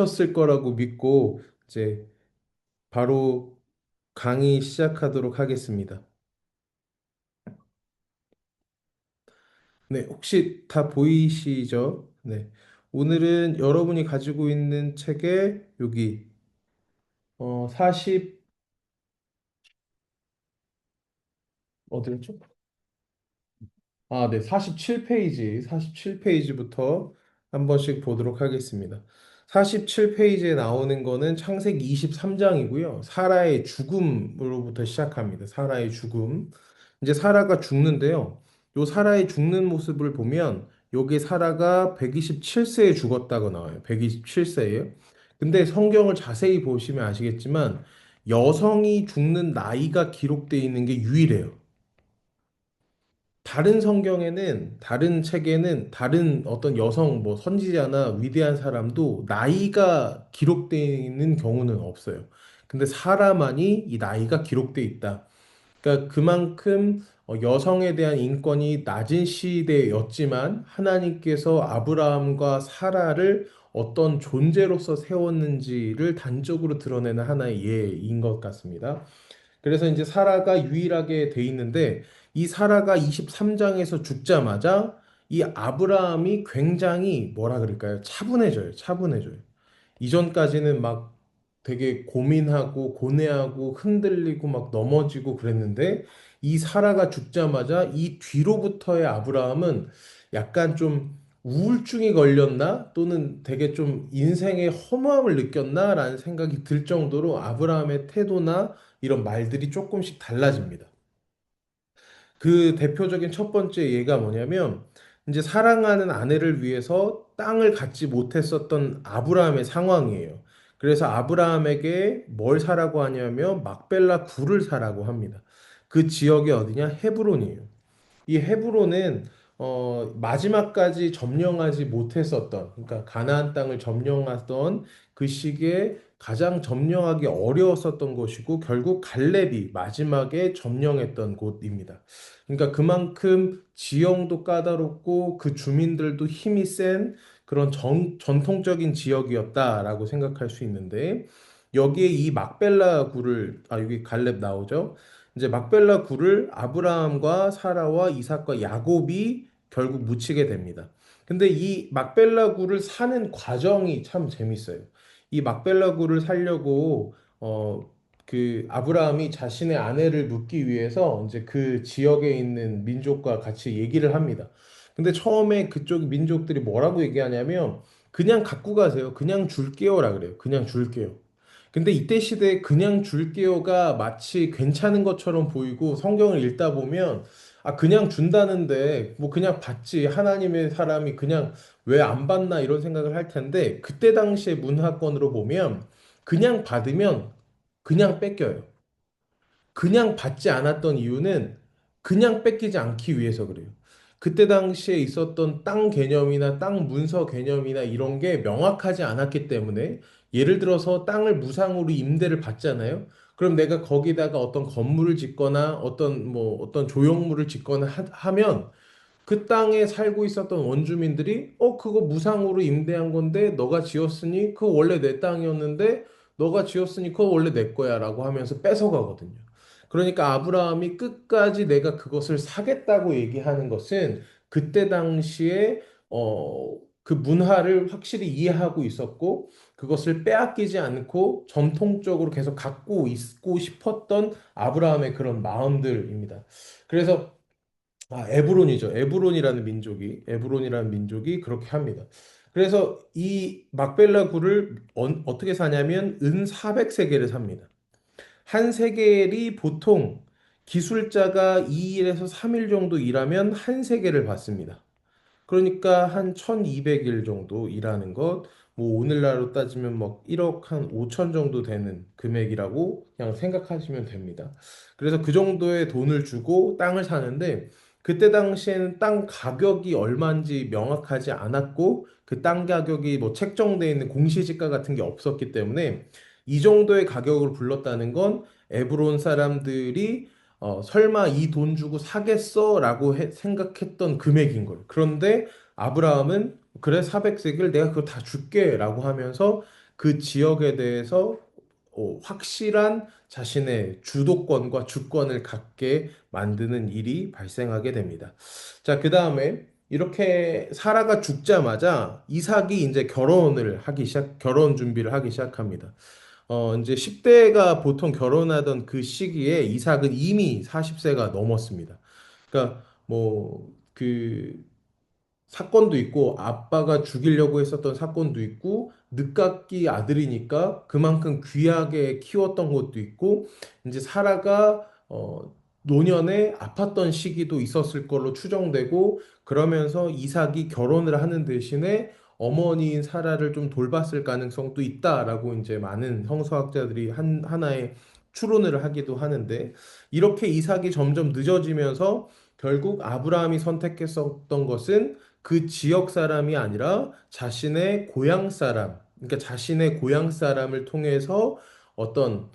었을 거라고 믿고 이제 바로 강의 시작하도록 하겠습니다. 네, 혹시 다 보이시죠? 네. 오늘은 여러분이 가지고 있는 책에 여기 40 어디였죠? 아, 네. 47페이지부터 한 번씩 보도록 하겠습니다. 47페이지에 나오는 거는 창세기 23장이고요. 사라의 죽음으로부터 시작합니다. 사라의 죽음. 이제 사라가 죽는데요. 요 사라의 죽는 모습을 보면 여기 사라가 127세에 죽었다고 나와요. 127세예요. 근데 성경을 자세히 보시면 아시겠지만 여성이 죽는 나이가 기록되어 있는 게 유일해요. 다른 성경에는, 다른 책에는 다른 어떤 여성, 뭐 선지자나 위대한 사람도 나이가 기록되어 있는 경우는 없어요. 근데 사람만이 이 나이가 기록되어 있다. 그러니까 그만큼 여성에 대한 인권이 낮은 시대였지만 하나님께서 아브라함과 사라를 어떤 존재로서 세웠는지를 단적으로 드러내는 하나의 예인 것 같습니다. 그래서 이제 사라가 유일하게 돼 있는데 이 사라가 23장에서 죽자마자 이 아브라함이 굉장히 뭐라 그럴까요? 차분해져요. 차분해져요. 이전까지는 막 되게 고민하고 고뇌하고 흔들리고 막 넘어지고 그랬는데 이 사라가 죽자마자 이 뒤로부터의 아브라함은 약간 좀 우울증이 걸렸나? 또는 되게 좀 인생의 허무함을 느꼈나? 라는 생각이 들 정도로 아브라함의 태도나 이런 말들이 조금씩 달라집니다. 그 대표적인 첫 번째 예가 뭐냐면 이제 사랑하는 아내를 위해서 땅을 갖지 못했었던 아브라함의 상황이에요. 그래서 아브라함에게 뭘 사라고 하냐면 막벨라 굴을 사라고 합니다. 그 지역이 어디냐? 헤브론이에요. 이 헤브론은 마지막까지 점령하지 못했었던, 그러니까 가나안 땅을 점령하던 그 시기에 가장 점령하기 어려웠었던 곳이고 결국 갈렙이 마지막에 점령했던 곳입니다. 그러니까 그만큼 지형도 까다롭고 그 주민들도 힘이 센 그런 전통적인 지역이었다라고 생각할 수 있는데 여기에 이 막벨라 굴을 여기 갈렙 나오죠. 이제 막벨라 굴을 아브라함과 사라와 이삭과 야곱이 결국 묻히게 됩니다. 근데 이 막벨라 굴을 사는 과정이 참 재밌어요. 이 막벨라 굴을 살려고 그 아브라함이 자신의 아내를 묻기 위해서 이제 그 지역에 있는 민족과 같이 얘기를 합니다. 근데 처음에 그쪽 민족들이 뭐라고 얘기하냐면 그냥 갖고 가세요. 그냥 줄게요라 그래요. 그냥 줄게요. 근데 이때 시대에 그냥 줄게요가 마치 괜찮은 것처럼 보이고 성경을 읽다 보면 그냥 준다는데 뭐 그냥 받지 하나님의 사람이 그냥 왜 안 받나 이런 생각을 할 텐데 그때 당시의 문화권으로 보면 그냥 받으면 그냥 뺏겨요. 그냥 받지 않았던 이유는 그냥 뺏기지 않기 위해서 그래요. 그때 당시에 있었던 땅 개념이나 땅 문서 개념이나 이런 게 명확하지 않았기 때문에 예를 들어서 땅을 무상으로 임대를 받잖아요. 그럼 내가 거기다가 어떤 건물을 짓거나 어떤 조형물을 짓거나 하면 그 땅에 살고 있었던 원주민들이 그거 무상으로 임대한 건데 너가 지었으니 그거 원래 내 땅이었는데 너가 지었으니 그거 원래 내 거야라고 하면서 뺏어가거든요. 그러니까 아브라함이 끝까지 내가 그것을 사겠다고 얘기하는 것은 그때 당시에 그 문화를 확실히 이해하고 있었고 그것을 빼앗기지 않고 전통적으로 계속 갖고 있고 싶었던 아브라함의 그런 마음들입니다. 그래서 에브론이죠. 에브론이라는 민족이 그렇게 합니다. 그래서 이 막벨라 굴을 어떻게 사냐면 은 400세겔을 삽니다. 한 세겔이 보통 기술자가 2일에서 3일 정도 일하면 한 세겔을 받습니다. 그러니까 한 1200일 정도 일하는 것, 뭐 오늘날로 따지면 뭐 1억 한 5천 정도 되는 금액이라고 그냥 생각하시면 됩니다. 그래서 그 정도의 돈을 주고 땅을 사는데 그때 당시에는 땅 가격이 얼마인지 명확하지 않았고 그 땅 가격이 뭐 책정되어 있는 공시지가 같은 게 없었기 때문에 이 정도의 가격을 불렀다는 건 에브론 사람들이 설마 이 돈 주고 사겠어라고 생각했던 금액인 거예요. 그런데 아브라함은 그래 400세겔 내가 그거 다 줄게라고 하면서 그 지역에 대해서 확실한 자신의 주도권과 주권을 갖게 만드는 일이 발생하게 됩니다. 자, 그 다음에 이렇게 사라가 죽자마자 이삭이 이제 결혼 준비를 하기 시작합니다. 이제 10대가 보통 결혼하던 그 시기에 이삭은 이미 40세가 넘었습니다. 그러니까 그 사건도 있고 아빠가 죽이려고 했었던 사건도 있고 늦깎이 아들이니까 그만큼 귀하게 키웠던 것도 있고 이제 사라가 노년에 아팠던 시기도 있었을 걸로 추정되고 그러면서 이삭이 결혼을 하는 대신에 어머니인 사라를 좀 돌봤을 가능성도 있다라고 이제 많은 성서학자들이 하나의 추론을 하기도 하는데 이렇게 이삭이 점점 늦어지면서 결국 아브라함이 선택했었던 것은 그 지역 사람이 아니라 자신의 고향 사람, 그러니까 자신의 고향 사람을 통해서 어떤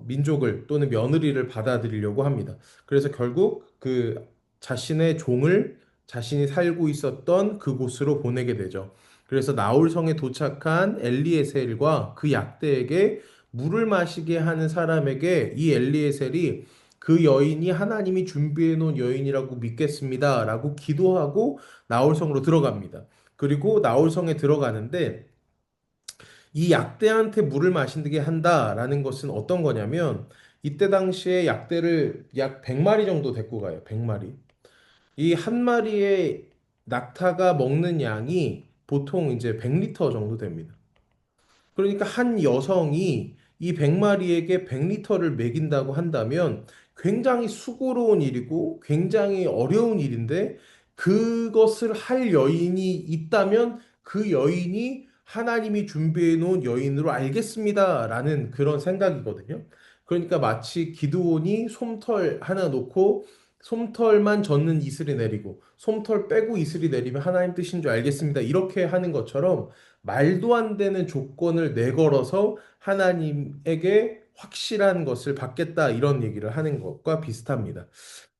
민족을 또는 며느리를 받아들이려고 합니다. 그래서 결국 그 자신의 종을 자신이 살고 있었던 그곳으로 보내게 되죠. 그래서 나홀성에 도착한 엘리에셀과 그 약대에게 물을 마시게 하는 사람에게 이 엘리에셀이 그 여인이 하나님이 준비해 놓은 여인이라고 믿겠습니다라고 기도하고 나홀성으로 들어갑니다. 그리고 나홀성에 들어가는데 이 약대한테 물을 마시게 한다라는 것은 어떤 거냐면 이때 당시에 약대를 약 100마리 정도 데리고 가요. 100마리. 이 한 마리의 낙타가 먹는 양이 보통 이제 100리터 정도 됩니다. 그러니까 한 여성이 이 100마리에게 100리터를 먹인다고 한다면 굉장히 수고로운 일이고 굉장히 어려운 일인데 그것을 할 여인이 있다면 그 여인이 하나님이 준비해 놓은 여인으로 알겠습니다라는 그런 생각이거든요. 그러니까 마치 기드온이 솜털 하나 놓고 솜털만 젓는 이슬이 내리고 솜털 빼고 이슬이 내리면 하나님 뜻인 줄 알겠습니다. 이렇게 하는 것처럼 말도 안 되는 조건을 내걸어서 하나님에게 확실한 것을 받겠다 이런 얘기를 하는 것과 비슷합니다.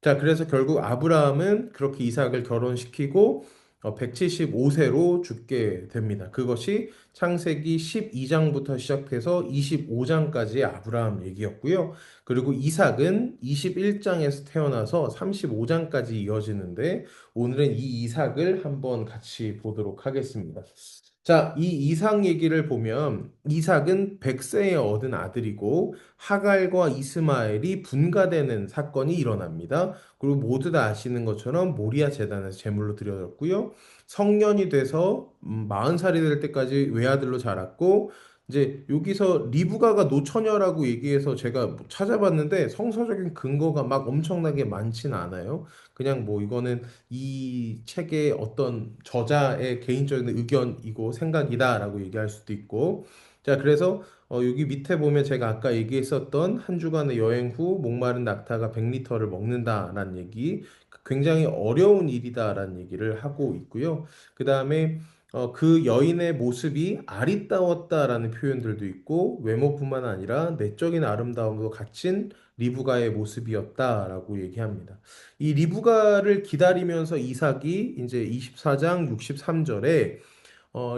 자, 그래서 결국 아브라함은 그렇게 이삭을 결혼시키고 175세로 죽게 됩니다. 그것이 창세기 12장부터 시작해서 25장까지의 아브라함 얘기였고요. 그리고 이삭은 21장에서 태어나서 35장까지 이어지는데 오늘은 이 이삭을 한번 같이 보도록 하겠습니다. 자, 이 이삭 얘기를 보면 이삭은 100세에 얻은 아들이고 하갈과 이스마엘이 분가되는 사건이 일어납니다. 그리고 모두 다 아시는 것처럼 모리아 제단에서 제물로 드려졌고요. 성년이 돼서 40살이 될 때까지 외아들로 자랐고 이제 여기서 리브가가 노처녀라고 얘기해서 제가 뭐 찾아봤는데 성서적인 근거가 막 엄청나게 많지는 않아요. 그냥 뭐 이거는 이 책의 어떤 저자의 개인적인 의견이고 생각이다라고 얘기할 수도 있고 자 그래서 여기 밑에 보면 제가 아까 얘기했었던 한 주간의 여행 후 목마른 낙타가 100리터를 먹는다라는 얘기 굉장히 어려운 일이다라는 얘기를 하고 있고요. 그 다음에 그 여인의 모습이 아리따웠다라는 표현들도 있고 외모뿐만 아니라 내적인 아름다움도 갖춘 리브가의 모습이었다라고 얘기합니다. 이 리브가를 기다리면서 이삭이 이제 24장 63절에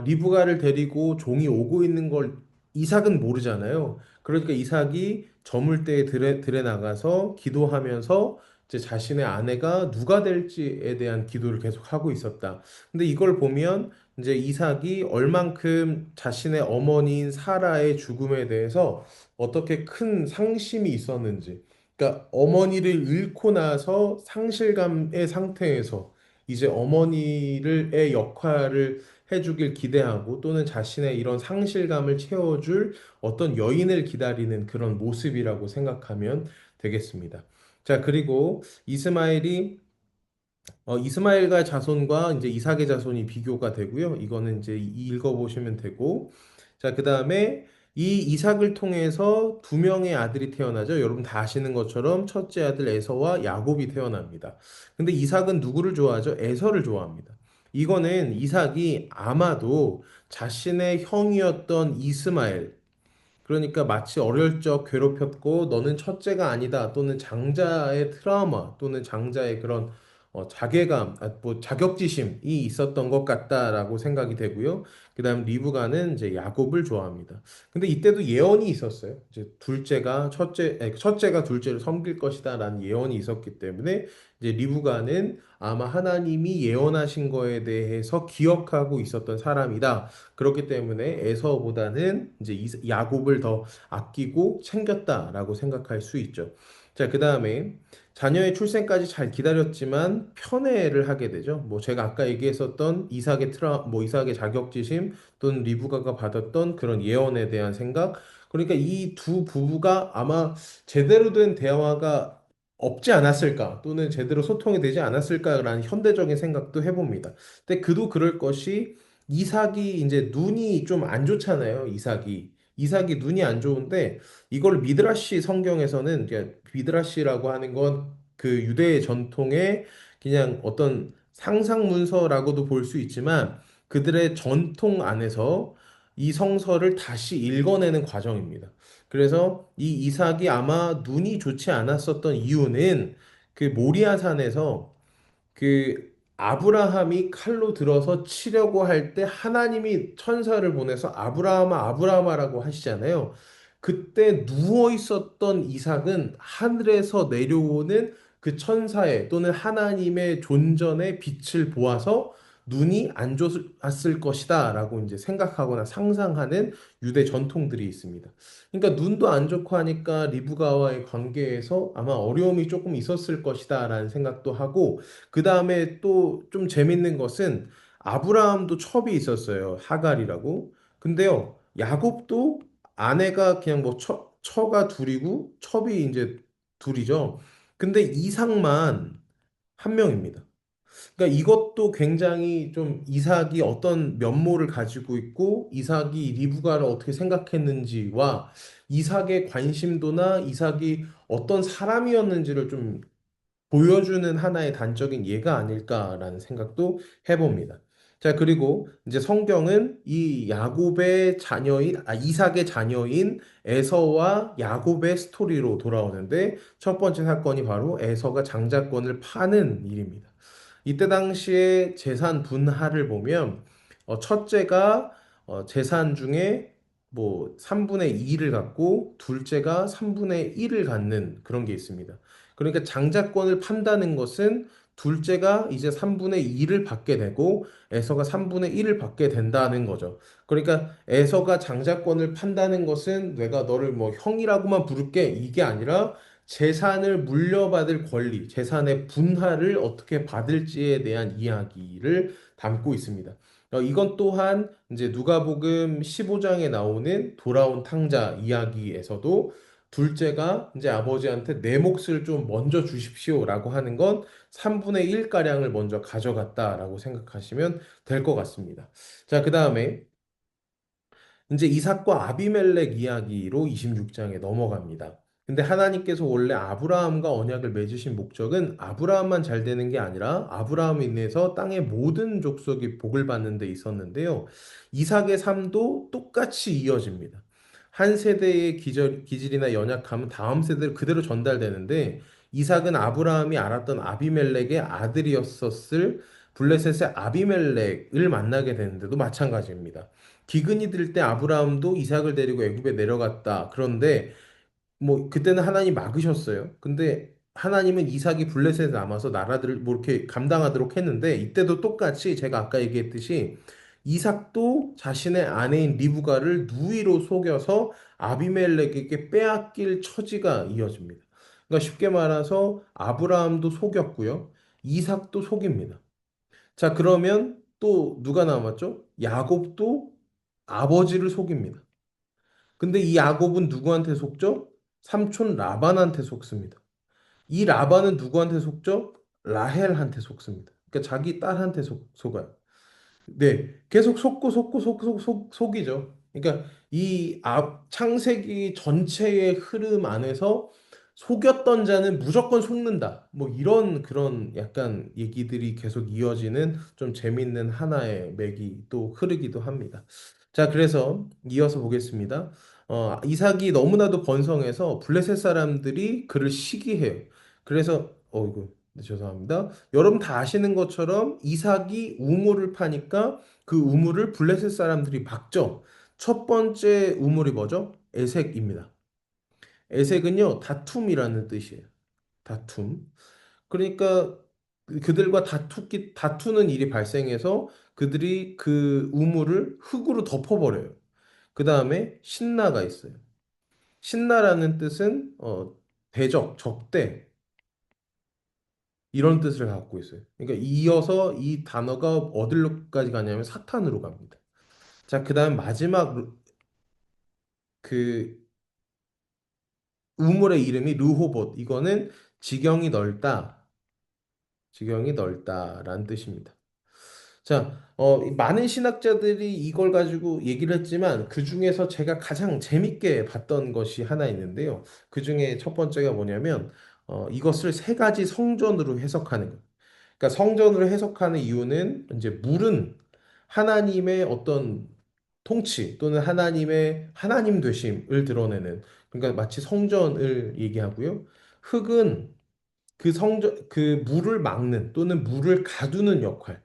리브가를 데리고 종이 오고 있는 걸 이삭은 모르잖아요. 그러니까 이삭이 저물대에 들에 나가서 기도하면서 이제 자신의 아내가 누가 될지에 대한 기도를 계속 하고 있었다. 근데 이걸 보면 이제 이삭이 얼만큼 자신의 어머니인 사라의 죽음에 대해서 어떻게 큰 상심이 있었는지. 그러니까 어머니를 잃고 나서 상실감의 상태에서 이제 어머니의 역할을 해주길 기대하고 또는 자신의 이런 상실감을 채워줄 어떤 여인을 기다리는 그런 모습이라고 생각하면 되겠습니다. 자, 그리고 이스마엘과 자손과 이제 이삭의 자손이 비교가 되고요. 이거는 이제 읽어보시면 되고. 자, 그 다음에 이 이삭을 통해서 두 명의 아들이 태어나죠. 여러분 다 아시는 것처럼 첫째 아들 에서와 야곱이 태어납니다. 근데 이삭은 누구를 좋아하죠? 에서를 좋아합니다. 이거는 이삭이 아마도 자신의 형이었던 이스마엘, 그러니까 마치 어릴 적 괴롭혔고 너는 첫째가 아니다 또는 장자의 트라우마 또는 장자의 그런 자괴감, 뭐 자격지심이 있었던 것 같다라고 생각이 되고요. 그다음 리브가는 이제 야곱을 좋아합니다. 근데 이때도 예언이 있었어요. 이제 첫째가 둘째를 섬길 것이다라는 예언이 있었기 때문에 이제 리브가는 아마 하나님이 예언하신 거에 대해서 기억하고 있었던 사람이다. 그렇기 때문에 에서보다는 이제 야곱을 더 아끼고 챙겼다라고 생각할 수 있죠. 자, 그다음에 자녀의 출생까지 잘 기다렸지만 편애를 하게 되죠. 뭐 제가 아까 얘기했었던 이삭의 자격지심 또는 리브가가 받았던 그런 예언에 대한 생각. 그러니까 이 두 부부가 아마 제대로 된 대화가 없지 않았을까 또는 제대로 소통이 되지 않았을까라는 현대적인 생각도 해봅니다. 근데 그도 그럴 것이 이삭이 이제 눈이 좀 안 좋잖아요. 이삭이 눈이 안 좋은데 이걸 미드라시 성경에서는 이제 미드라시라고 하는 건 그 유대의 전통의 그냥 어떤 상상 문서라고도 볼 수 있지만 그들의 전통 안에서 이 성서를 다시 읽어내는 과정입니다. 그래서 이 이삭이 아마 눈이 좋지 않았었던 이유는 그 모리아산에서 그 아브라함이 칼로 들어서 치려고 할 때 하나님이 천사를 보내서 아브라함아 아브라함아라고 하시잖아요. 그때 누워 있었던 이삭은 하늘에서 내려오는 그 천사의 또는 하나님의 존전의 빛을 보아서 눈이 안 좋았을 것이다라고 이제 생각하거나 상상하는 유대 전통들이 있습니다. 그러니까 눈도 안 좋고 하니까 리브가와의 관계에서 아마 어려움이 조금 있었을 것이다라는 생각도 하고 그 다음에 또 좀 재밌는 것은 아브라함도 첩이 있었어요. 하갈이라고. 근데요, 야곱도 아내가 그냥 뭐 처가 둘이고 첩이 이제 둘이죠. 근데 이삭만 한 명입니다. 그러니까 이것도 굉장히 좀 이삭이 어떤 면모를 가지고 있고 이삭이 리브가를 어떻게 생각했는지와 이삭의 관심도나 이삭이 어떤 사람이었는지를 좀 보여주는 하나의 단적인 예가 아닐까라는 생각도 해봅니다. 자, 그리고 이제 성경은 이 이삭의 자녀인 에서와 야곱의 스토리로 돌아오는데 첫 번째 사건이 바로 에서가 장자권을 파는 일입니다. 이때 당시에 재산 분할을 보면 첫째가 재산 중에 뭐 3분의 2를 갖고 둘째가 3분의 1을 갖는 그런 게 있습니다. 그러니까 장자권을 판다는 것은 둘째가 이제 3분의 2를 받게 되고 에서가 3분의 1을 받게 된다는 거죠. 그러니까 에서가 장자권을 판다는 것은 내가 너를 뭐 형이라고만 부를게 이게 아니라 재산을 물려받을 권리, 재산의 분할을 어떻게 받을지에 대한 이야기를 담고 있습니다. 이건 또한 이제 누가복음 15장에 나오는 돌아온 탕자 이야기에서도 둘째가 이제 아버지한테 내 몫을 좀 먼저 주십시오라고 하는 건 3분의 1가량을 먼저 가져갔다라고 생각하시면 될 것 같습니다. 자, 그 다음에 이제 이삭과 아비멜렉 이야기로 26장에 넘어갑니다. 근데 하나님께서 원래 아브라함과 언약을 맺으신 목적은 아브라함만 잘 되는 게 아니라 아브라함 인해서 땅의 모든 족속이 복을 받는 데 있었는데요. 이삭의 삶도 똑같이 이어집니다. 한 세대의 기질이나 연약함은 다음 세대로 그대로 전달되는데 이삭은 아브라함이 알았던 아비멜렉의 아들이었었을 블레셋의 아비멜렉을 만나게 되는데도 마찬가지입니다. 기근이 들 때 아브라함도 이삭을 데리고 애굽에 내려갔다. 그런데 뭐 그때는 하나님 막으셨어요. 근데 하나님은 이삭이 블레셋에 남아서 나라들을 뭐 이렇게 감당하도록 했는데 이때도 똑같이 제가 아까 얘기했듯이 이삭도 자신의 아내인 리브가를 누이로 속여서 아비멜렉에게 빼앗길 처지가 이어집니다. 그러니까 쉽게 말해서 아브라함도 속였고요. 이삭도 속입니다. 자, 그러면 또 누가 남았죠? 야곱도 아버지를 속입니다. 근데 이 야곱은 누구한테 속죠? 삼촌 라반한테 속습니다. 이 라반은 누구한테 속죠? 라헬한테 속습니다. 그러니까 자기 딸한테 속아요. 네, 계속 속이죠. 그러니까 이 창세기 전체의 흐름 안에서 속였던 자는 무조건 속는다. 뭐 이런 그런 약간 얘기들이 계속 이어지는 좀 재밌는 하나의 맥이 또 흐르기도 합니다. 자, 그래서 이어서 보겠습니다. 이삭이 너무나도 번성해서 블레셋 사람들이 그를 시기해요. 그래서, 어이구. 네, 죄송합니다. 여러분 다 아시는 것처럼 이삭이 우물을 파니까 그 우물을 블레셋 사람들이 막죠. 첫 번째 우물이 뭐죠? 에색입니다. 에색은요, 다툼이라는 뜻이에요. 다툼. 그러니까 그들과 다투는 일이 발생해서 그들이 그 우물을 흙으로 덮어버려요. 그 다음에 신나가 있어요. 신나라는 뜻은 대적, 적대 이런 뜻을 갖고 있어요. 그러니까 이어서 이 단어가 어디로까지 가냐면 사탄으로 갑니다. 자, 그다음 마지막 그 우물의 이름이 르호봇. 이거는 지경이 넓다. 지경이 넓다라는 뜻입니다. 자, 많은 신학자들이 이걸 가지고 얘기를 했지만 그 중에서 제가 가장 재밌게 봤던 것이 하나 있는데요. 그 중에 첫 번째가 뭐냐면 이것을 세 가지 성전으로 해석하는 것. 그러니까 성전으로 해석하는 이유는 이제 물은 하나님의 어떤 통치 또는 하나님의 하나님 되심을 드러내는 그러니까 마치 성전을 얘기하고요. 흙은 그 성전 그 물을 막는 또는 물을 가두는 역할,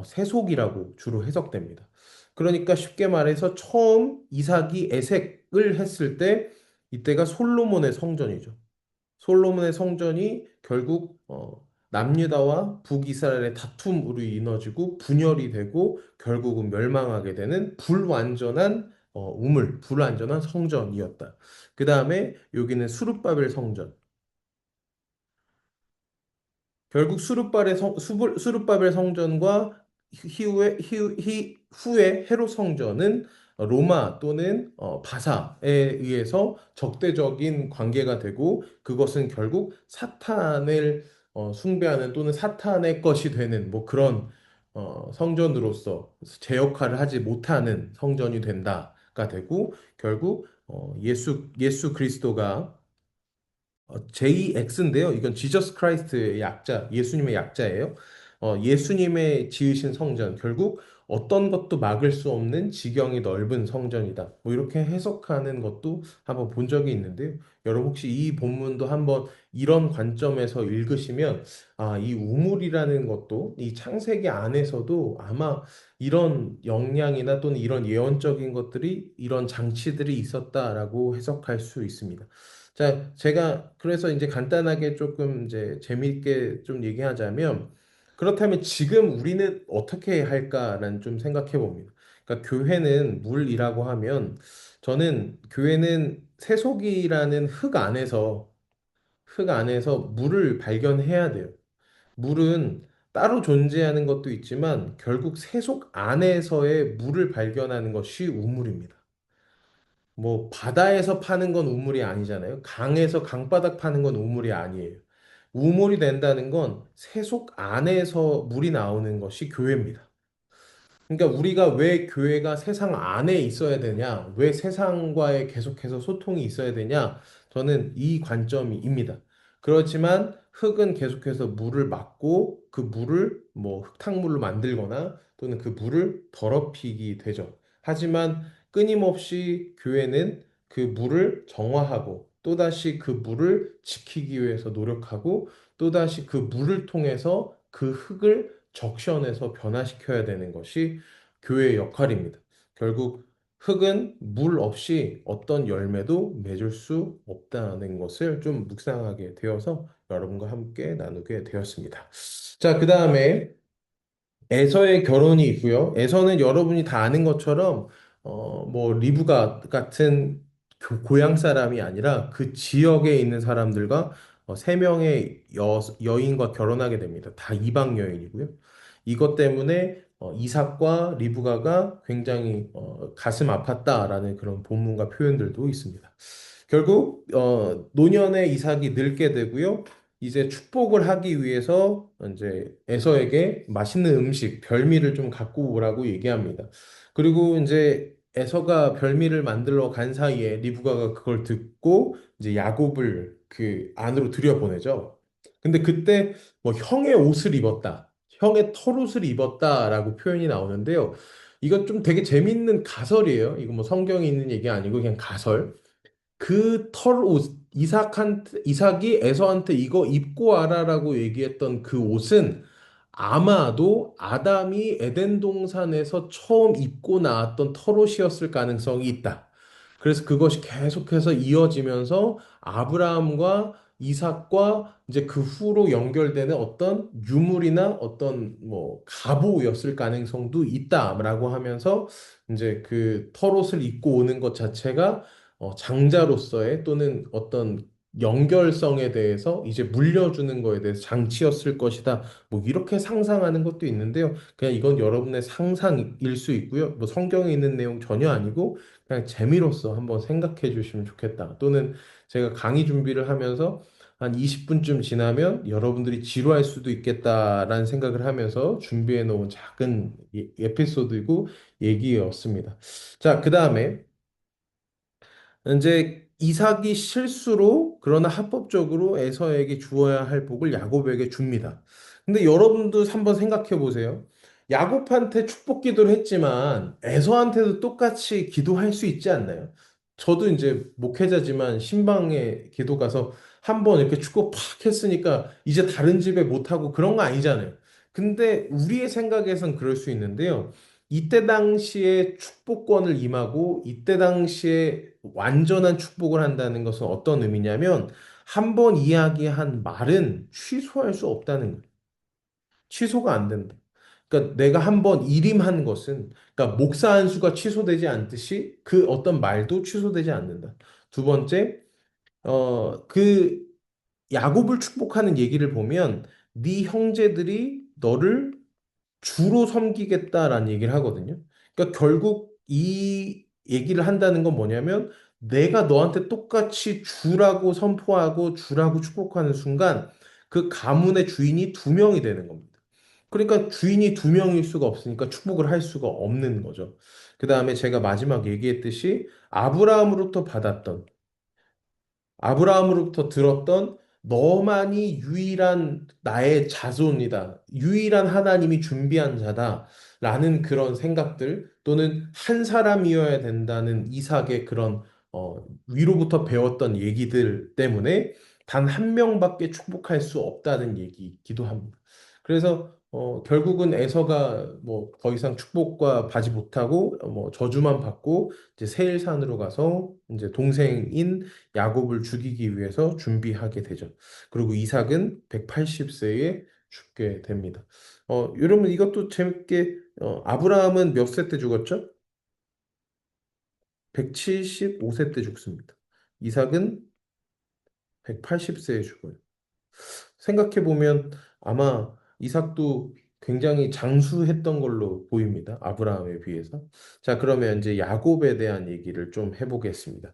세속이라고 주로 해석됩니다. 그러니까 쉽게 말해서 처음 이삭이 에색을 했을 때 이때가 솔로몬의 성전이죠. 솔로몬의 성전이 결국 남유다와 북이스라엘의 다툼으로 이뤄지고 분열이 되고 결국은 멸망하게 되는 불완전한 불완전한 성전이었다. 그 다음에 여기는 수룹바벨 성전. 결국 수룹바벨 성전과 후에 헤롯 성전은 로마 또는 바사에 의해서 적대적인 관계가 되고 그것은 결국 사탄을 숭배하는 또는 사탄의 것이 되는 뭐 그런 성전으로서 제 역할을 하지 못하는 성전이 된다가 되고 결국 예수 그리스도가 JX인데요. 이건 지저스 크라이스트의 약자, 예수님의 약자예요. 예수님의 지으신 성전, 결국 어떤 것도 막을 수 없는 지경이 넓은 성전이다. 뭐 이렇게 해석하는 것도 한번 본 적이 있는데요. 여러분 혹시 이 본문도 한번 이런 관점에서 읽으시면 이 우물이라는 것도 이 창세기 안에서도 아마 이런 역량이나 또는 이런 예언적인 것들이 이런 장치들이 있었다라고 해석할 수 있습니다. 자, 제가 그래서 이제 간단하게 조금 이제 재미있게 좀 얘기하자면 그렇다면 지금 우리는 어떻게 할까라는 좀 생각해 봅니다. 그러니까 교회는 물이라고 하면 저는 교회는 세속이라는 흙 안에서 물을 발견해야 돼요. 물은 따로 존재하는 것도 있지만 결국 세속 안에서의 물을 발견하는 것이 우물입니다. 뭐 바다에서 파는 건 우물이 아니잖아요. 강에서 강바닥 파는 건 우물이 아니에요. 우물이 된다는 건 세속 안에서 물이 나오는 것이 교회입니다. 그러니까 우리가 왜 교회가 세상 안에 있어야 되냐, 왜 세상과의 계속해서 소통이 있어야 되냐, 저는 이 관점입니다. 그렇지만 흙은 계속해서 물을 막고 그 물을 뭐 흙탕물로 만들거나 또는 그 물을 더럽히게 되죠. 하지만 끊임없이 교회는 그 물을 정화하고 또다시 그 물을 지키기 위해서 노력하고 또다시 그 물을 통해서 그 흙을 적셔내서 변화시켜야 되는 것이 교회의 역할입니다. 결국 흙은 물 없이 어떤 열매도 맺을 수 없다는 것을 좀 묵상하게 되어서 여러분과 함께 나누게 되었습니다. 자, 그 다음에 에서의 결혼이 있고요. 에서는 여러분이 다 아는 것처럼 뭐 리브가 같은 고향 사람이 아니라 그 지역에 있는 사람들과 세 명의 여인과 결혼하게 됩니다. 다 이방 여인이고요. 이것 때문에 이삭과 리브가가 굉장히 가슴 아팠다라는 그런 본문과 표현들도 있습니다. 결국 노년의 이삭이 늙게 되고요. 이제 축복을 하기 위해서 이제 에서에게 맛있는 음식, 별미를 좀 갖고 오라고 얘기합니다. 그리고 이제 에서가 별미를 만들러 간 사이에 리브가가 그걸 듣고 이제 야곱을 그 안으로 들여보내죠. 근데 그때 뭐 형의 옷을 입었다, 형의 털옷을 입었다라고 표현이 나오는데요. 이건 좀 되게 재밌는 가설이에요. 이거 뭐 성경에 있는 얘기 아니고 그냥 가설. 그 털 옷, 이삭이 에서한테 이거 입고 와라라고 얘기했던 그 옷은 아마도 아담이 에덴 동산에서 처음 입고 나왔던 털옷이었을 가능성이 있다. 그래서 그것이 계속해서 이어지면서 아브라함과 이삭과 이제 그 후로 연결되는 어떤 유물이나 어떤 뭐 갑오였을 가능성도 있다라고 하면서 이제 그 털옷을 입고 오는 것 자체가 장자로서의 또는 어떤 연결성에 대해서 이제 물려주는 거에 대해서 장치였을 것이다. 뭐 이렇게 상상하는 것도 있는데요. 그냥 이건 여러분의 상상일 수 있고요. 뭐 성경에 있는 내용 전혀 아니고 그냥 재미로서 한번 생각해 주시면 좋겠다. 또는 제가 강의 준비를 하면서 한 20분쯤 지나면 여러분들이 지루할 수도 있겠다라는 생각을 하면서 준비해 놓은 작은 에피소드이고 얘기였습니다. 자, 그 다음에 이제 이삭이 실수로 그러나 합법적으로 에서에게 주어야 할 복을 야곱에게 줍니다. 근데 여러분도 한번 생각해 보세요. 야곱한테 축복 기도를 했지만 에서한테도 똑같이 기도할 수 있지 않나요? 저도 이제 목회자지만 신방에 기도 가서 한번 이렇게 축복 팍 했으니까 이제 다른 집에 못 하고 그런 거 아니잖아요. 근데 우리의 생각에선 그럴 수 있는데요. 이때 당시에 축복권을 임하고 이때 당시에 완전한 축복을 한다는 것은 어떤 의미냐면 한 번 이야기한 말은 취소할 수 없다는 거예요. 취소가 안 된다. 그러니까 내가 한 번 일임한 것은 그러니까 목사 한 수가 취소되지 않듯이 그 어떤 말도 취소되지 않는다. 두 번째, 그 야곱을 축복하는 얘기를 보면 네 형제들이 너를 주로 섬기겠다라는 얘기를 하거든요. 그러니까 결국 이 얘기를 한다는 건 뭐냐면 내가 너한테 똑같이 주라고 선포하고 주라고 축복하는 순간 그 가문의 주인이 두 명이 되는 겁니다. 그러니까 주인이 두 명일 수가 없으니까 축복을 할 수가 없는 거죠. 그 다음에 제가 마지막 얘기했듯이 아브라함으로부터 받았던 아브라함으로부터 들었던 너만이 유일한 나의 자손이다. 유일한 하나님이 준비한 자다. 라는 그런 생각들 또는 한 사람이어야 된다는 이삭의 그런 위로부터 배웠던 얘기들 때문에 단 한 명밖에 축복할 수 없다는 얘기이기도 합니다. 그래서 결국은 에서가 뭐 더 이상 축복과 받지 못하고 뭐 저주만 받고 이제 세일산으로 가서 이제 동생인 야곱을 죽이기 위해서 준비하게 되죠. 그리고 이삭은 180세에 죽게 됩니다. 여러분 이것도 재밌게 아브라함은 몇 세 때 죽었죠? 175세 때 죽습니다. 이삭은 180세에 죽어요. 생각해 보면 아마 이삭도 굉장히 장수했던 걸로 보입니다. 아브라함에 비해서. 자, 그러면 이제 야곱에 대한 얘기를 좀 해보겠습니다.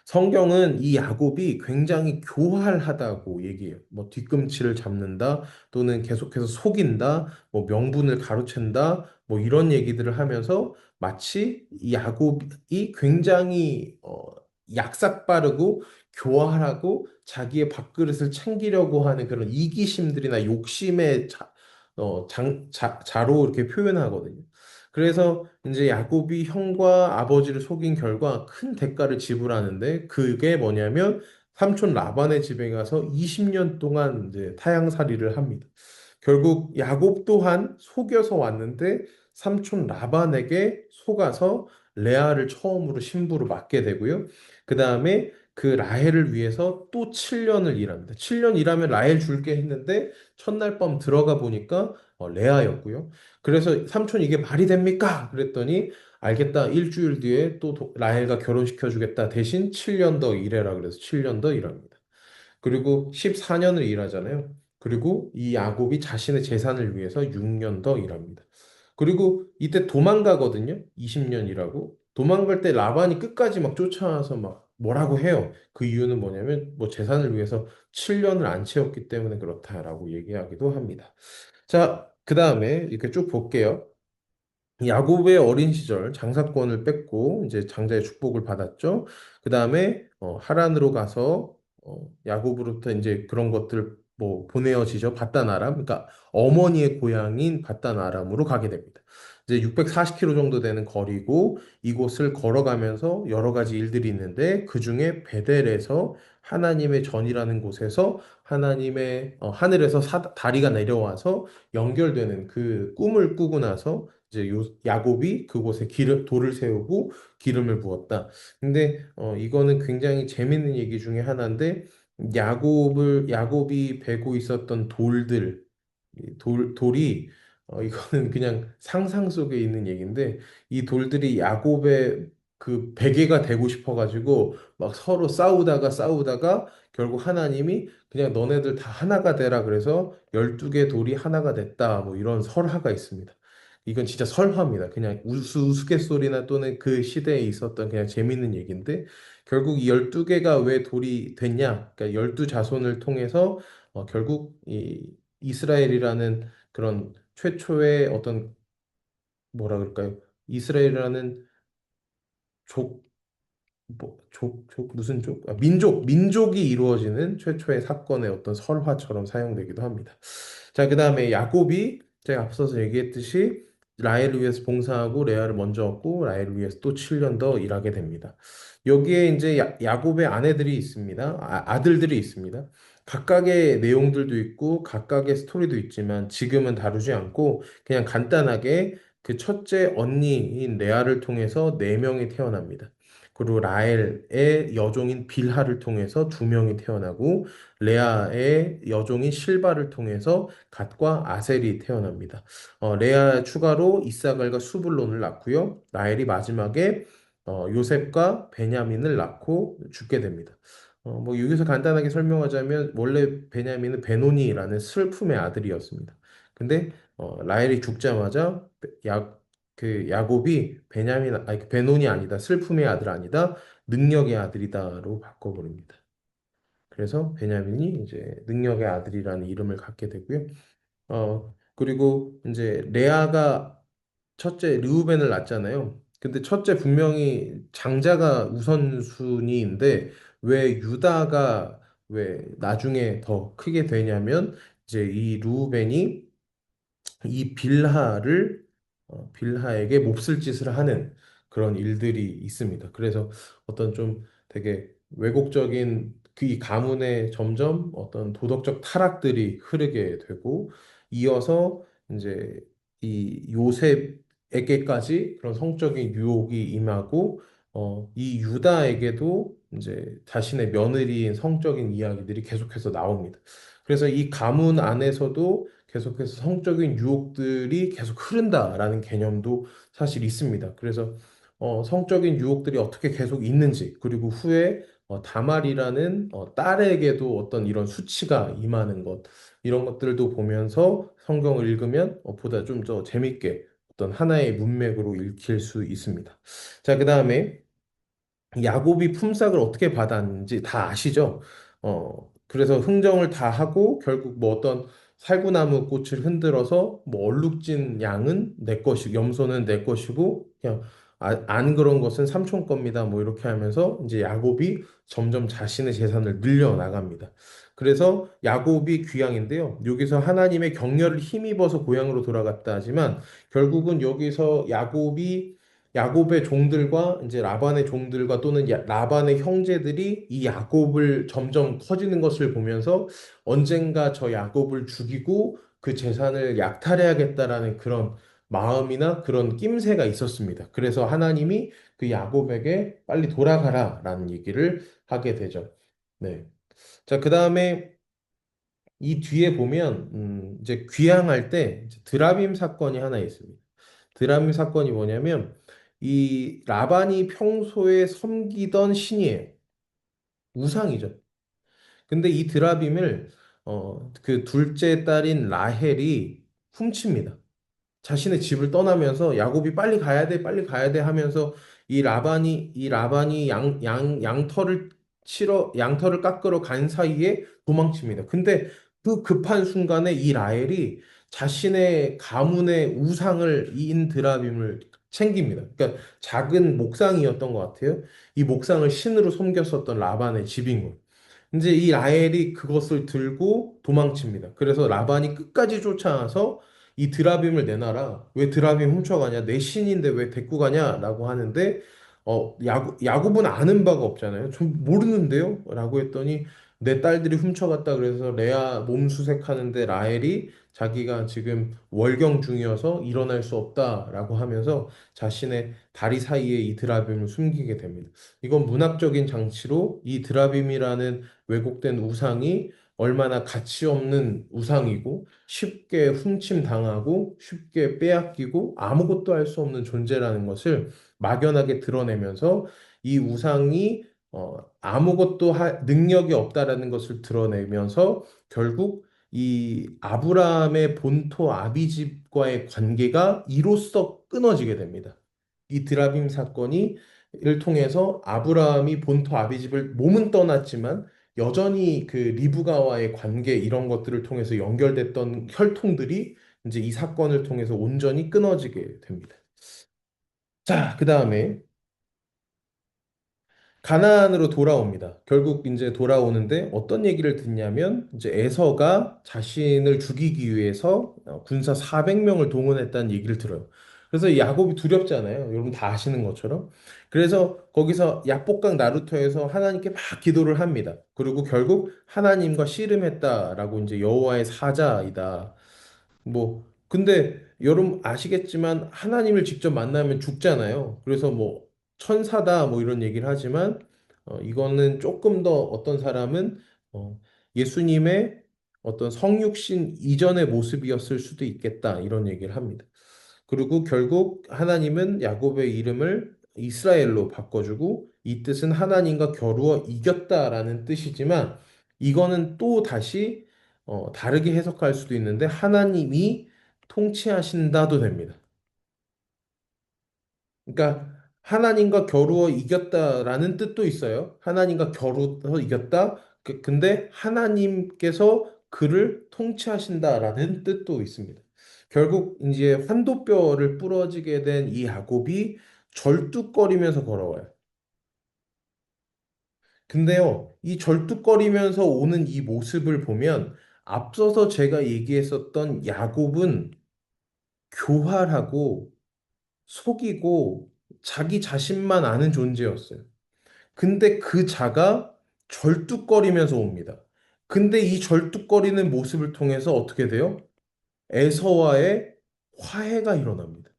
성경은 이 야곱이 굉장히 교활하다고 얘기해요. 뭐 뒤꿈치를 잡는다, 또는 계속해서 속인다, 뭐 명분을 가로챈다, 뭐 이런 얘기들을 하면서 마치 이 야곱이 굉장히 약삭 빠르고 교활하고 자기의 밥그릇을 챙기려고 하는 그런 이기심들이나 욕심의 자로 이렇게 표현하거든요. 그래서 이제 야곱이 형과 아버지를 속인 결과 큰 대가를 지불하는데 그게 뭐냐면 삼촌 라반의 집에 가서 20년 동안 이제 타향살이를 합니다. 결국 야곱 또한 속여서 왔는데 삼촌 라반에게 속아서 레아를 처음으로 신부로 맡게 되고요. 그 다음에 그 라헬을 위해서 또 7년을 일합니다. 7년 일하면 라헬 줄게 했는데 첫날 밤 들어가 보니까 레아였고요. 그래서 삼촌 이게 말이 됩니까? 그랬더니 알겠다. 일주일 뒤에 또 라헬과 결혼시켜 주겠다. 대신 7년 더 일해라. 그래서 7년 더 일합니다. 그리고 14년을 일하잖아요. 그리고 이 야곱이 자신의 재산을 위해서 6년 더 일합니다. 그리고 이때 도망가거든요. 20년 일하고. 도망갈 때 라반이 끝까지 막 쫓아와서 막 뭐라고 해요. 그 이유는 뭐냐면 뭐 재산을 위해서 7년을 안 채웠기 때문에 그렇다라고 얘기하기도 합니다. 자, 그 다음에 이렇게 쭉 볼게요. 야곱의 어린 시절 장사권을 뺏고 이제 장자의 축복을 받았죠. 그 다음에 하란으로 가서 야곱으로부터 이제 그런 것들 뭐 보내어지죠. 바단 아람, 그러니까 어머니의 고향인 바단 아람으로 가게 됩니다. 이제 640km 정도 되는 거리고 이곳을 걸어가면서 여러 가지 일들이 있는데 그중에 베델에서 하나님의 전이라는 곳에서 하나님의 하늘에서 다리가 내려와서 연결되는 그 꿈을 꾸고 나서 이제 야곱이 그곳에 돌을 세우고 기름을 부었다. 근데 이거는 굉장히 재밌는 얘기 중에 하나인데 야곱이 베고 있었던 돌이 이거는 그냥 상상 속에 있는 얘기인데 이 돌들이 야곱의 그 베개가 되고 싶어가지고 막 서로 싸우다가 결국 하나님이 그냥 너네들 다 하나가 되라 그래서 12개 돌이 하나가 됐다 뭐 이런 설화가 있습니다. 이건 진짜 설화입니다. 그냥 우스갯소리나 또는 그 시대에 있었던 그냥 재밌는 얘기인데 결국 이 12개가 왜 돌이 됐냐? 그러니까 12자손을 통해서 결국 이 이스라엘이라는 그런 최초의 어떤 뭐라 그럴까요? 이스라엘이라는 족, 무슨 족? 민족이 이루어지는 최초의 사건의 어떤 설화처럼 사용되기도 합니다. 자, 그 다음에 야곱이 제가 앞서서 얘기했듯이 라헬을 위해서 봉사하고 레아를 먼저 얻고 라헬을 위해서 또 7년 더 일하게 됩니다. 여기에 이제 야곱의 아내들이 있습니다. 아들들이 있습니다. 각각의 내용들도 있고 각각의 스토리도 있지만 지금은 다루지 않고 그냥 간단하게 그 첫째 언니인 레아를 통해서 네 명이 태어납니다. 그리고 라헬의 여종인 빌하를 통해서 두 명이 태어나고 레아의 여종인 실바를 통해서 갓과 아셀이 태어납니다. 레아 추가로 이사갈과 수블론을 낳고요. 라헬이 마지막에 요셉과 베냐민을 낳고 죽게 됩니다. 뭐 여기서 간단하게 설명하자면 원래 베냐민은 베노니라는 슬픔의 아들이었습니다. 근데 라헬이 죽자마자 야곱이 아니 그 베논이 아니다. 슬픔의 아들 아니다. 능력의 아들이다로 바꿔버립니다. 그래서 베냐민이 이제 능력의 아들이라는 이름을 갖게 되고요. 그리고 이제 레아가 첫째 르우벤을 낳잖아요. 근데 첫째 분명히 장자가 우선순위인데 왜 유다가 왜 나중에 더 크게 되냐면 이제 이 르우벤이 이 빌하에게 몹쓸 짓을 하는 그런 일들이 있습니다. 그래서 어떤 좀 되게 왜곡적인 그 이 가문에 점점 어떤 도덕적 타락들이 흐르게 되고 이어서 이제 이 요셉에게까지 그런 성적인 유혹이 임하고 이 유다에게도 이제 자신의 며느리인 성적인 이야기들이 계속해서 나옵니다. 그래서 이 가문 안에서도 계속해서 성적인 유혹들이 계속 흐른다라는 개념도 사실 있습니다. 그래서 성적인 유혹들이 어떻게 계속 있는지, 그리고 후에 다말이라는 딸에게도 어떤 이런 수치가 임하는 것, 이런 것들도 보면서 성경을 읽으면 보다 좀 더 재밌게 어떤 하나의 문맥으로 읽힐 수 있습니다. 자, 그 다음에 야곱이 품삯을 어떻게 받았는지 다 아시죠? 그래서 흥정을 다 하고 결국 뭐 어떤 살구나무 꽃을 흔들어서 뭐 얼룩진 양은 내 것이, 염소는 내 것이고 그냥 안 그런 것은 삼촌 겁니다. 뭐 이렇게 하면서 이제 야곱이 점점 자신의 재산을 늘려 나갑니다. 그래서 야곱이 귀양인데요. 여기서 하나님의 격려를 힘입어서 고향으로 돌아갔다 하지만 결국은 여기서 야곱의 종들과 이제 라반의 종들과 또는 라반의 형제들이 이 야곱을 점점 커지는 것을 보면서 언젠가 저 야곱을 죽이고 그 재산을 약탈해야겠다라는 그런 마음이나 그런 낌새가 있었습니다. 그래서 하나님이 그 야곱에게 빨리 돌아가라라는 얘기를 하게 되죠. 네. 자, 그 다음에 이 뒤에 보면 이제 귀향할 때 이제 드라빔 사건이 하나 있습니다. 드라빔 사건이 뭐냐면 이 라반이 평소에 섬기던 신이에요. 우상이죠. 근데 이 드라빔을 그 둘째 딸인 라헬이 훔칩니다. 자신의 집을 떠나면서 야곱이 빨리 가야 돼, 빨리 가야 돼 하면서 이 라반이 양털을 깎으러 간 사이에 도망칩니다. 근데 그 급한 순간에 이 라헬이 자신의 가문의 우상을 이인 드라빔을 챙깁니다. 그러니까 작은 목상이었던 것 같아요. 이 목상을 신으로 섬겼었던 라반의 집인 거예요. 이제 이 라헬이 그것을 들고 도망칩니다. 그래서 라반이 끝까지 쫓아와서 이 드라빔을 내놔라. 왜 드라빔 훔쳐가냐? 내 신인데 왜 데리고 가냐라고 하는데 야곱은 아는 바가 없잖아요. 좀 모르는데요? 라고 했더니 내 딸들이 훔쳐갔다 그래서 레아 몸 수색하는데 라헬이 자기가 지금 월경 중이어서 일어날 수 없다라고 하면서 자신의 다리 사이에 이 드라빔을 숨기게 됩니다. 이건 문학적인 장치로 이 드라빔이라는 왜곡된 우상이 얼마나 가치 없는 우상이고 쉽게 훔침 당하고 쉽게 빼앗기고 아무것도 할 수 없는 존재라는 것을 막연하게 드러내면서 이 우상이 아무것도 능력이 없다라는 것을 드러내면서 결국 이 아브라함의 본토 아비집과의 관계가 이로써 끊어지게 됩니다. 이 드라빔 사건이 를 통해서 아브라함이 본토 아비집을 몸은 떠났지만 여전히 그 리브가와의 관계 이런 것들을 통해서 연결됐던 혈통들이 이제 이 사건을 통해서 온전히 끊어지게 됩니다. 자, 그 다음에 가나안으로 돌아옵니다. 결국 이제 돌아오는데 어떤 얘기를 듣냐면 이제 에서가 자신을 죽이기 위해서 군사 400명을 동원했다는 얘기를 들어요. 그래서 이 야곱이 두렵잖아요. 여러분 다 아시는 것처럼. 그래서 거기서 약복강 나루터에서 하나님께 막 기도를 합니다. 그리고 결국 하나님과 씨름했다라고 이제 여호와의 사자이다. 뭐 근데 여러분 아시겠지만 하나님을 직접 만나면 죽잖아요. 그래서 뭐 천사다 뭐 이런 얘기를 하지만 이거는 조금 더 어떤 사람은 예수님의 어떤 성육신 이전의 모습이었을 수도 있겠다 이런 얘기를 합니다. 그리고 결국 하나님은 야곱의 이름을 이스라엘로 바꿔주고 이 뜻은 하나님과 겨루어 이겼다라는 뜻이지만 이거는 또 다시 다르게 해석할 수도 있는데 하나님이 통치하신다도 됩니다. 그러니까 하나님과 겨루어 이겼다라는 뜻도 있어요. 하나님과 겨루어 이겼다. 근데 하나님께서 그를 통치하신다라는 뜻도 있습니다. 결국 이제 환도뼈를 부러지게 된 이 야곱이 절뚝거리면서 걸어와요. 근데요, 이 절뚝거리면서 오는 이 모습을 보면 앞서서 제가 얘기했었던 야곱은 교활하고 속이고 자기 자신만 아는 존재였어요. 근데 그 자가 절뚝거리면서 옵니다. 근데 이 절뚝거리는 모습을 통해서 어떻게 돼요? 에서와의 화해가 일어납니다.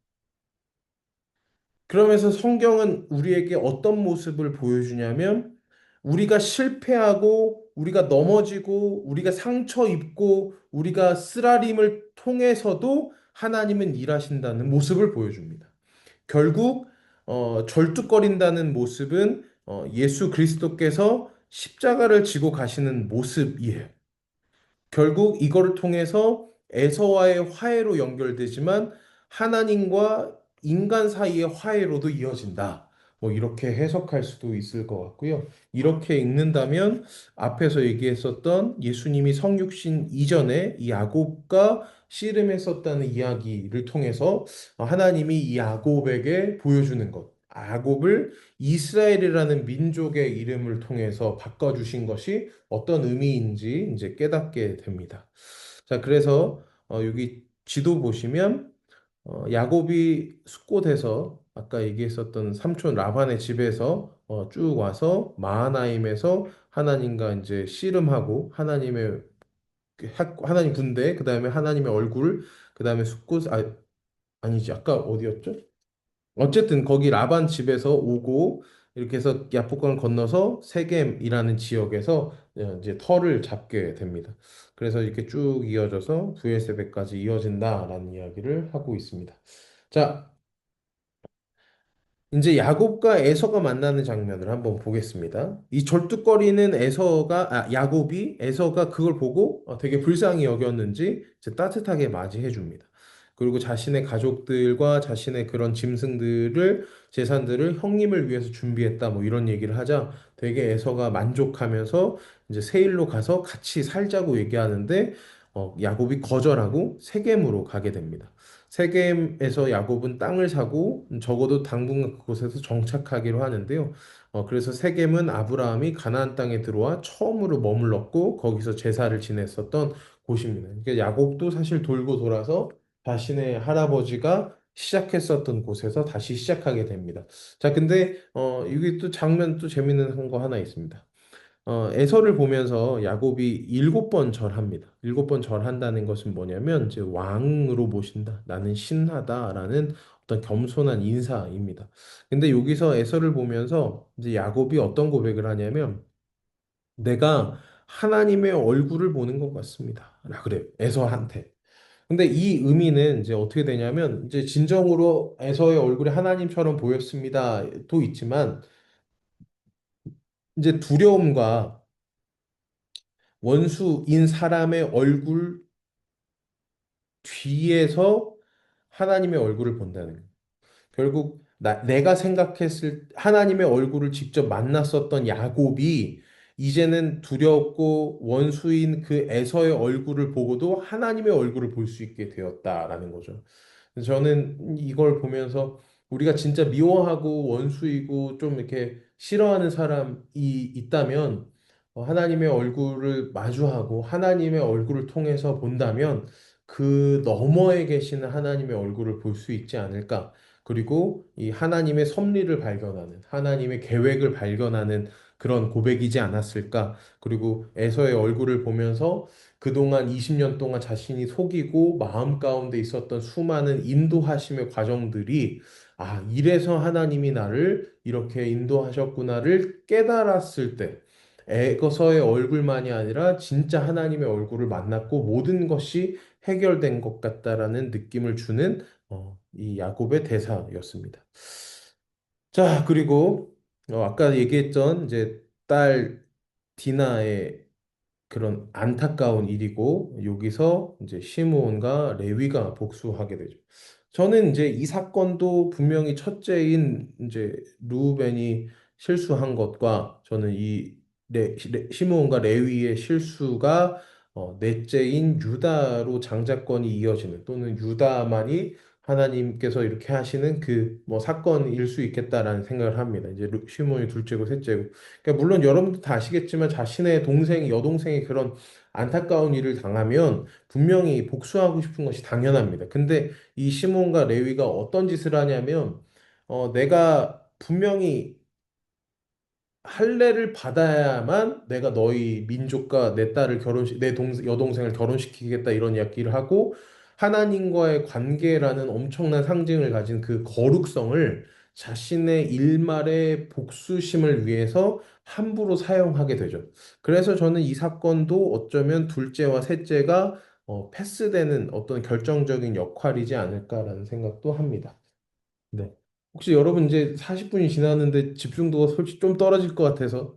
그러면서 성경은 우리에게 어떤 모습을 보여주냐면 우리가 실패하고 우리가 넘어지고 우리가 상처 입고 우리가 쓰라림을 통해서도 하나님은 일하신다는 모습을 보여줍니다. 결국 절뚝거린다는 모습은 예수 그리스도께서 십자가를 지고 가시는 모습이에요. 결국 이거를 통해서 에서와의 화해로 연결되지만 하나님과 인간 사이의 화해로도 이어진다. 뭐 이렇게 해석할 수도 있을 것 같고요. 이렇게 읽는다면 앞에서 얘기했었던 예수님이 성육신 이전에 이 야곱과 씨름했었다는 이야기를 통해서 하나님이 이 야곱에게 보여주는 것. 야곱을 이스라엘이라는 민족의 이름을 통해서 바꿔주신 것이 어떤 의미인지 이제 깨닫게 됩니다. 자, 그래서 여기 지도 보시면 야곱이 숙고돼서 아까 얘기했었던 삼촌 라반의 집에서 쭉 와서 마하나임에서 하나님과 이제 씨름하고 하나님의 하나님 군대, 그다음에 하나님의 얼굴, 그다음에 아니지 아까 어디였죠? 어쨌든 거기 라반 집에서 오고 이렇게 해서 야복강을 건너서 세겜이라는 지역에서 이제 터를 잡게 됩니다. 그래서 이렇게 쭉 이어져서 부엘세바까지 이어진다라는 이야기를 하고 있습니다. 자, 이제 야곱과 에서가 만나는 장면을 한번 보겠습니다. 이 절뚝거리는 야곱이 에서가 그걸 보고 되게 불쌍히 여겼는지 이제 따뜻하게 맞이해 줍니다. 그리고 자신의 가족들과 자신의 그런 짐승들을 재산들을 형님을 위해서 준비했다 뭐 이런 얘기를 하자 되게 에서가 만족하면서 이제 세일로 가서 같이 살자고 얘기하는데 야곱이 거절하고 세겜으로 가게 됩니다. 세겜에서 야곱은 땅을 사고 적어도 당분간 그곳에서 정착하기로 하는데요. 그래서 세겜은 아브라함이 가나안 땅에 들어와 처음으로 머물렀고 거기서 제사를 지냈었던 곳입니다. 그러니까 야곱도 사실 돌고 돌아서 자신의 할아버지가 시작했었던 곳에서 다시 시작하게 됩니다. 자, 근데 여기 또 장면 또 재밌는 거 하나 있습니다. 에서를 보면서 야곱이 7번 절합니다. 7번 절한다는 것은 뭐냐면 이제 왕으로 모신다. 나는 신하다라는 어떤 겸손한 인사입니다. 근데 여기서 에서를 보면서 이제 야곱이 어떤 고백을 하냐면 내가 하나님의 얼굴을 보는 것 같습니다. 라 그래요. 에서한테. 근데 이 의미는 이제 어떻게 되냐면 이제 진정으로 에서의 얼굴이 하나님처럼 보였습니다도 있지만 이제 두려움과 원수인 사람의 얼굴 뒤에서 하나님의 얼굴을 본다는 거예요. 결국 내가 생각했을 하나님의 얼굴을 직접 만났었던 야곱이 이제는 두렵고 원수인 그 에서의 얼굴을 보고도 하나님의 얼굴을 볼 수 있게 되었다라는 거죠. 그래서 저는 이걸 보면서 우리가 진짜 미워하고 원수이고 좀 이렇게 싫어하는 사람이 있다면 하나님의 얼굴을 마주하고 하나님의 얼굴을 통해서 본다면 그 너머에 계시는 하나님의 얼굴을 볼 수 있지 않을까. 그리고 이 하나님의 섭리를 발견하는, 하나님의 계획을 발견하는 그런 고백이지 않았을까. 그리고 에서의 얼굴을 보면서 그동안 20년 동안 자신이 속이고 마음 가운데 있었던 수많은 인도하심의 과정들이 이래서 하나님이 나를 이렇게 인도하셨구나를 깨달았을 때 에서의 얼굴만이 아니라 진짜 하나님의 얼굴을 만났고 모든 것이 해결된 것 같다라는 느낌을 주는 이 야곱의 대사였습니다. 자, 그리고 아까 얘기했던 이제 딸 디나의 그런 안타까운 일이고 여기서 이제 시므온과 레위가 복수하게 되죠. 저는 이제 이 사건도 분명히 첫째인 이제 루벤이 실수한 것과 저는 이 시므온과 레위의 실수가 넷째인 유다로 장자권이 이어지는 또는 유다만이 하나님께서 이렇게 하시는 그 뭐 사건일 수 있겠다라는 생각을 합니다. 이제 시므온이 둘째고 셋째고 그러니까 물론 여러분도 다 아시겠지만 자신의 동생, 여동생이 그런 안타까운 일을 당하면 분명히 복수하고 싶은 것이 당연합니다. 근데 이 시몬과 레위가 어떤 짓을 하냐면 내가 분명히 할례를 받아야만 내가 너희 민족과 내 딸을 여동생을 결혼시키겠다 이런 이야기를 하고 하나님과의 관계라는 엄청난 상징을 가진 그 거룩성을 자신의 일말의 복수심을 위해서 함부로 사용하게 되죠. 그래서 저는 이 사건도 어쩌면 둘째와 셋째가 패스되는 어떤 결정적인 역할이지 않을까라는 생각도 합니다. 네. 혹시 여러분 이제 40분이 지났는데 집중도가 솔직히 좀 떨어질 것 같아서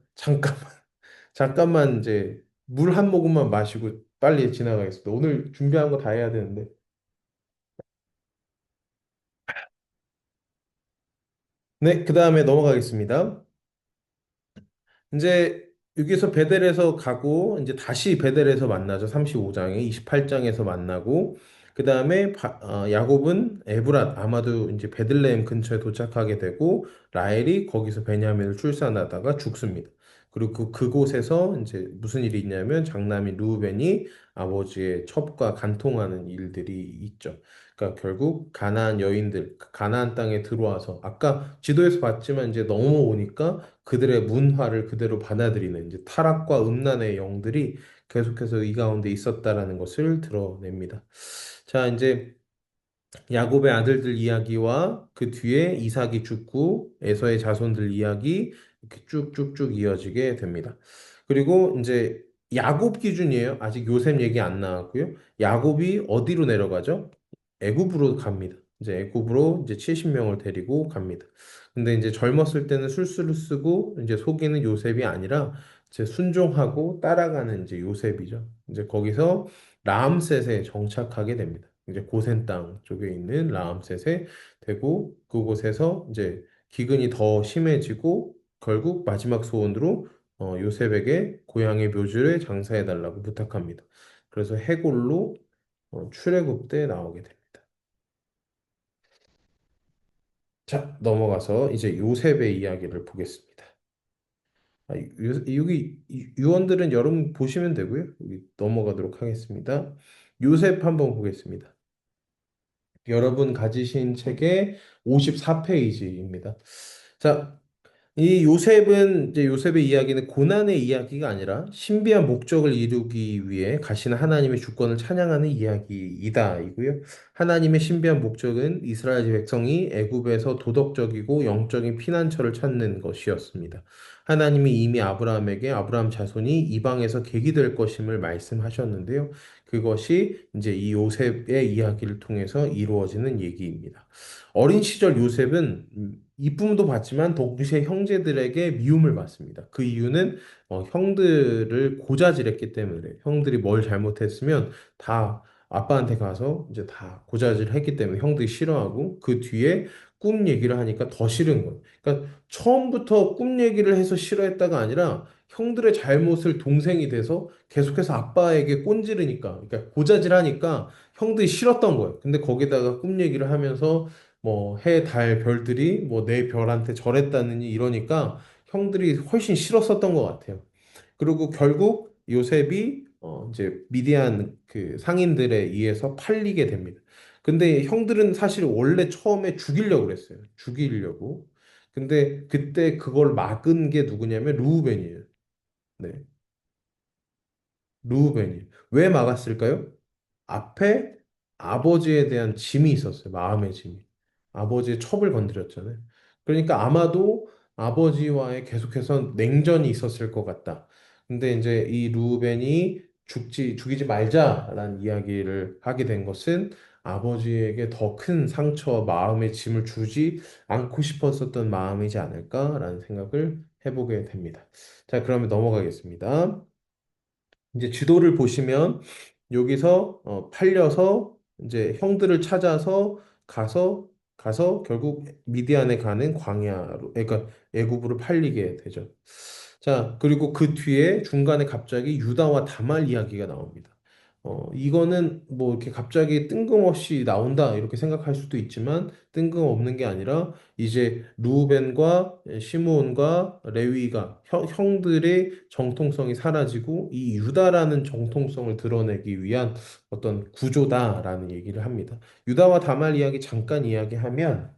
잠깐만 이제 물 한 모금만 마시고 빨리 지나가겠습니다. 오늘 준비한 거 다 해야 되는데. 네, 그 다음에 넘어가겠습니다. 이제 여기서 베델에서 가고 이제 다시 베델에서 만나죠. 35장에 28장에서 만나고 그 다음에 야곱은 에브랏 아마도 이제 베들레헴 근처에 도착하게 되고 라헬이 거기서 베냐민을 출산하다가 죽습니다. 그리고 그곳에서 이제 무슨 일이 있냐면 장남인 루벤이 아버지의 첩과 간통하는 일들이 있죠. 그러니까 결국 가나안 여인들 가나안 땅에 들어와서 아까 지도에서 봤지만 이제 넘어오니까 그들의 문화를 그대로 받아들이는 이제 타락과 음란의 영들이 계속해서 이 가운데 있었다라는 것을 드러냅니다. 자, 이제 야곱의 아들들 이야기와 그 뒤에 이삭이 죽고 에서의 자손들 이야기 이렇게 쭉쭉쭉 이어지게 됩니다. 그리고 이제 야곱 기준이에요. 아직 요셉 얘기 안 나왔고요. 야곱이 어디로 내려가죠? 애굽으로 갑니다. 이제 애굽으로 이제 70명을 데리고 갑니다. 근데 이제 젊었을 때는 술수를 쓰고 이제 속이는 요셉이 아니라 이제 순종하고 따라가는 이제 요셉이죠. 이제 거기서 라암셋에 정착하게 됩니다. 이제 고센 땅 쪽에 있는 라암셋에 되고 그곳에서 이제 기근이 더 심해지고 결국 마지막 소원으로 요셉에게 고향의 묘지를 장사해 달라고 부탁합니다. 그래서 해골로 출애굽 때 나오게 됩니다. 자, 넘어가서 이제 요셉의 이야기를 보겠습니다. 여기 유언들은 여러분 보시면 되고요. 여기 넘어가도록 하겠습니다. 요셉 한번 보겠습니다. 여러분 가지신 책의 54페이지입니다. 자, 이 요셉은 이제 요셉의 이야기는 고난의 이야기가 아니라 신비한 목적을 이루기 위해 가시는 하나님의 주권을 찬양하는 이야기이다 이고요. 하나님의 신비한 목적은 이스라엘 백성이 애굽에서 도덕적이고 영적인 피난처를 찾는 것이었습니다. 하나님이 이미 아브라함에게 아브라함 자손이 이방에서 계기 될 것임을 말씀하셨는데요. 그것이 이제 이 요셉의 이야기를 통해서 이루어지는 얘기입니다. 어린 시절 요셉은 이쁨도 받지만 동시에 형제들에게 미움을 받습니다. 그 이유는 형들을 고자질했기 때문에 형들이 뭘 잘못했으면 다 아빠한테 가서 이제 다 고자질했기 때문에 형들이 싫어하고 그 뒤에 꿈 얘기를 하니까 더 싫은 거예요. 그러니까 처음부터 꿈 얘기를 해서 싫어했다가 아니라 형들의 잘못을 동생이 돼서 계속해서 아빠에게 꼰지르니까 그러니까 고자질하니까 형들이 싫었던 거예요. 근데 거기다가 꿈 얘기를 하면서 뭐 해, 달, 별들이 뭐 내 별한테 절했다느니 이러니까 형들이 훨씬 싫었었던 것 같아요. 그리고 결국 요셉이 이제 미디안 그 상인들에 의해서 팔리게 됩니다. 근데 형들은 사실 원래 처음에 죽이려고 그랬어요. 죽이려고. 근데 그때 그걸 막은 게 누구냐면 루우벤이에요. 네. 루우벤이. 왜 막았을까요? 앞에 아버지에 대한 짐이 있었어요. 마음의 짐이. 아버지의 첩을 건드렸잖아요. 그러니까 아마도 아버지와의 계속해서 냉전이 있었을 것 같다. 근데 이제 이 루벤이 죽이지 말자라는 이야기를 하게 된 것은 아버지에게 더 큰 상처, 마음의 짐을 주지 않고 싶었었던 마음이지 않을까라는 생각을 해보게 됩니다. 자, 그러면 넘어가겠습니다. 이제 지도를 보시면 여기서 팔려서 이제 형들을 찾아서 가서 결국 미디안에 가는 광야로 그러니까 애굽으로 팔리게 되죠. 자, 그리고 그 뒤에 중간에 갑자기 유다와 다말 이야기가 나옵니다. 이거는 뭐 이렇게 갑자기 뜬금없이 나온다 이렇게 생각할 수도 있지만 뜬금없는 게 아니라 이제 루벤과 시므온과 레위가 형들의 정통성이 사라지고 이 유다라는 정통성을 드러내기 위한 어떤 구조다라는 얘기를 합니다. 유다와 다말 이야기 잠깐 이야기하면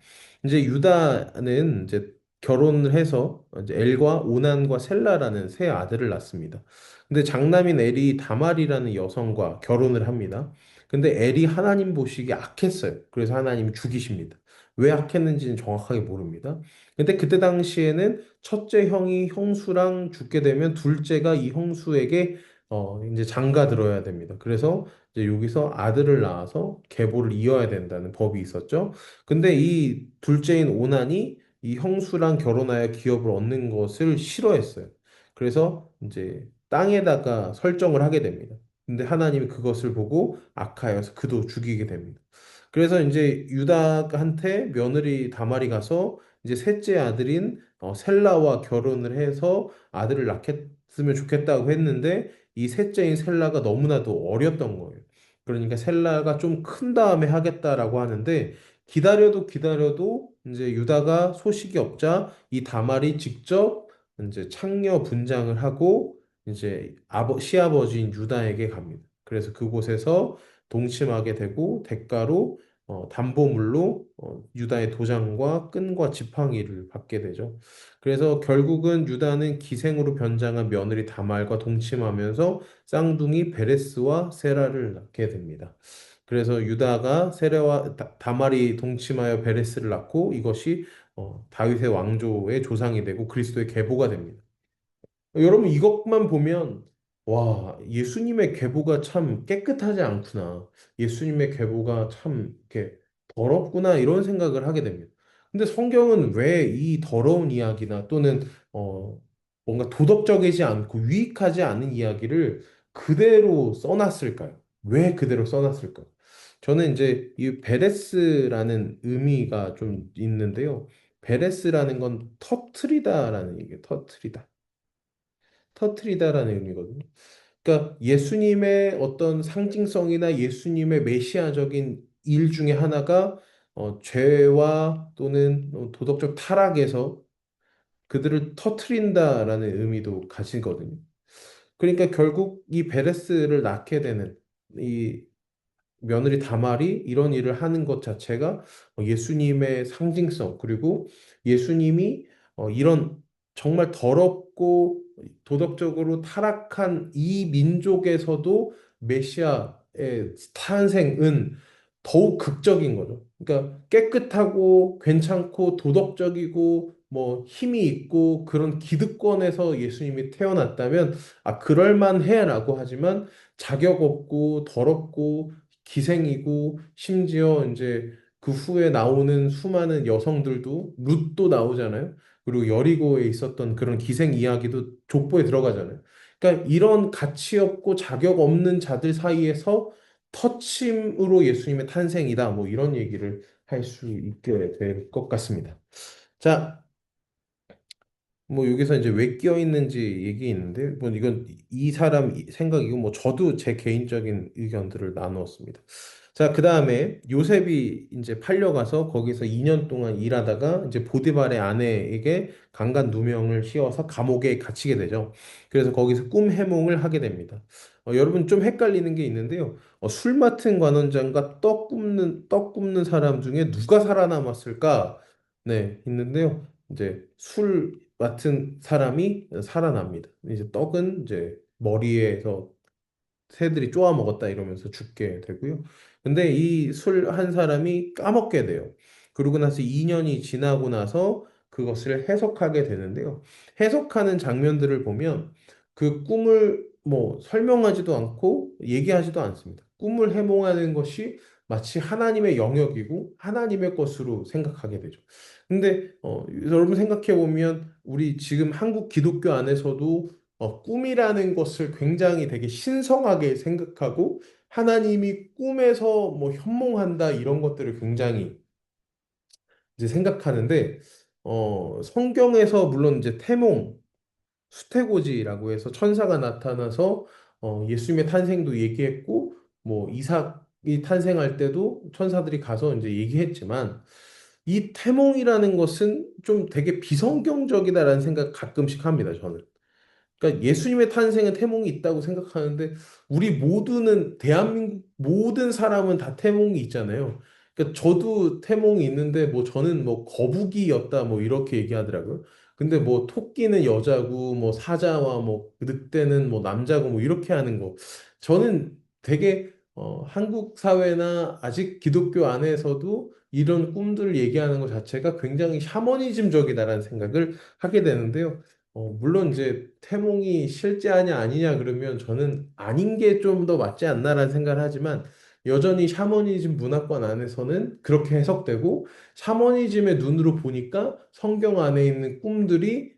이제 유다는 이제 결혼을 해서 이제 엘과 오난과 셀라라는 세 아들을 낳습니다. 근데 장남인 엘이 다말이라는 여성과 결혼을 합니다. 근데 엘이 하나님 보시기에 악했어요. 그래서 하나님이 죽이십니다. 왜 악했는지는 정확하게 모릅니다. 근데 그때 당시에는 첫째 형이 형수랑 죽게 되면 둘째가 이 형수에게 이제 장가 들어야 됩니다. 그래서 이제 여기서 아들을 낳아서 계보를 이어야 된다는 법이 있었죠. 근데 이 둘째인 오난이 이 형수랑 결혼하여 기업을 얻는 것을 싫어했어요. 그래서 이제 땅에다가 설정을 하게 됩니다. 근데 하나님이 그것을 보고 악하여서 그도 죽이게 됩니다. 그래서 이제 유다한테 며느리 다말이 가서 이제 셋째 아들인 셀라와 결혼을 해서 아들을 낳겠으면 좋겠다고 했는데 이 셋째인 셀라가 너무나도 어렸던 거예요. 그러니까 셀라가 좀 큰 다음에 하겠다라고 하는데 기다려도 이제 유다가 소식이 없자 이 다말이 직접 이제 창녀 분장을 하고 이제 시아버지인 유다에게 갑니다. 그래서 그곳에서 동침하게 되고 대가로 담보물로 유다의 도장과 끈과 지팡이를 받게 되죠. 그래서 결국은 유다는 기생으로 변장한 며느리 다말과 동침하면서 쌍둥이 베레스와 세라를 낳게 됩니다. 그래서 유다가 세라와 다말이 동침하여 베레스를 낳고 이것이 다윗의 왕조의 조상이 되고 그리스도의 계보가 됩니다. 여러분 이것만 보면 와 예수님의 계보가 참 깨끗하지 않구나. 예수님의 계보가 참 이렇게 더럽구나 이런 생각을 하게 됩니다. 근데 성경은 왜 이 더러운 이야기나 또는 어 뭔가 도덕적이지 않고 유익하지 않은 이야기를 그대로 써놨을까요? 왜 그대로 써놨을까요? 저는 이제 이 베레스라는 의미가 좀 있는데요. 베레스라는 건 터트리다라는 얘기예요. 터트리다. 터트리다라는 의미거든요. 그러니까 예수님의 어떤 상징성이나 예수님의 메시아적인 일 중에 하나가 죄와 또는 도덕적 타락에서 그들을 터트린다라는 의미도 가지거든요. 그러니까 결국 이 베레스를 낳게 되는 며느리 다말이 이런 일을 하는 것 자체가 예수님의 상징성, 그리고 예수님이 이런 정말 더럽고 도덕적으로 타락한 이 민족에서도 메시아의 탄생은 더욱 극적인 거죠. 그러니까 깨끗하고 괜찮고 도덕적이고 뭐 힘이 있고 그런 기득권에서 예수님이 태어났다면 그럴 만해라고 하지만 자격 없고 더럽고 기생이고 심지어 이제 그 후에 나오는 수많은 여성들도 룻도 나오잖아요. 그리고 여리고에 있었던 그런 기생 이야기도 족보에 들어가잖아요. 그러니까 이런 가치 없고 자격 없는 자들 사이에서 터침으로 예수님의 탄생이다. 뭐 이런 얘기를 할 수 있게 될 것 같습니다. 자, 뭐 여기서 이제 왜 끼어 있는지 얘기 있는데 뭐 이건 이 사람 생각이고 뭐 저도 제 개인적인 의견들을 나누었습니다. 자, 그다음에 요셉이 이제 팔려가서 거기서 2년 동안 일하다가 이제 보디발의 아내에게 강간 누명을 씌워서 감옥에 갇히게 되죠. 그래서 거기서 꿈 해몽을 하게 됩니다. 여러분 좀 헷갈리는 게 있는데요. 술 맡은 관원장과 떡 굽는 사람 중에 누가 살아남았을까? 네, 있는데요. 이제 술 맡은 사람이 살아납니다. 이제 떡은 이제 머리에서 새들이 쪼아 먹었다 이러면서 죽게 되고요. 근데 이 술 한 사람이 까먹게 돼요. 그러고 나서 2년이 지나고 나서 그것을 해석하게 되는데요. 해석하는 장면들을 보면 그 꿈을 뭐 설명하지도 않고 얘기하지도 않습니다. 꿈을 해몽하는 것이 마치 하나님의 영역이고 하나님의 것으로 생각하게 되죠. 근데 여러분 생각해 보면 우리 지금 한국 기독교 안에서도 꿈이라는 것을 굉장히 되게 신성하게 생각하고 하나님이 꿈에서 뭐 현몽한다 이런 것들을 굉장히 이제 생각하는데 성경에서 물론 이제 태몽, 수태고지라고 해서 천사가 나타나서 예수님의 탄생도 얘기했고 뭐 이삭이 탄생할 때도 천사들이 가서 이제 얘기했지만 이 태몽이라는 것은 좀 되게 비성경적이다라는 생각 가끔씩 합니다, 저는. 그러니까 예수님의 탄생에 태몽이 있다고 생각하는데 우리 모두는 대한민국 모든 사람은 다 태몽이 있잖아요. 그러니까 저도 태몽이 있는데 뭐 저는 뭐 거북이였다 뭐 이렇게 얘기하더라고요. 근데 뭐 토끼는 여자고 뭐 사자와 뭐 늑대는 뭐 남자고 뭐 이렇게 하는 거. 저는 되게 한국 사회나 아직 기독교 안에서도 이런 꿈들을 얘기하는 것 자체가 굉장히 샤머니즘적이다라는 생각을 하게 되는데요. 물론 이제 태몽이 실제하냐 아니냐 그러면 저는 아닌 게 좀 더 맞지 않나라는 생각을 하지만 여전히 샤머니즘 문화권 안에서는 그렇게 해석되고 샤머니즘의 눈으로 보니까 성경 안에 있는 꿈들이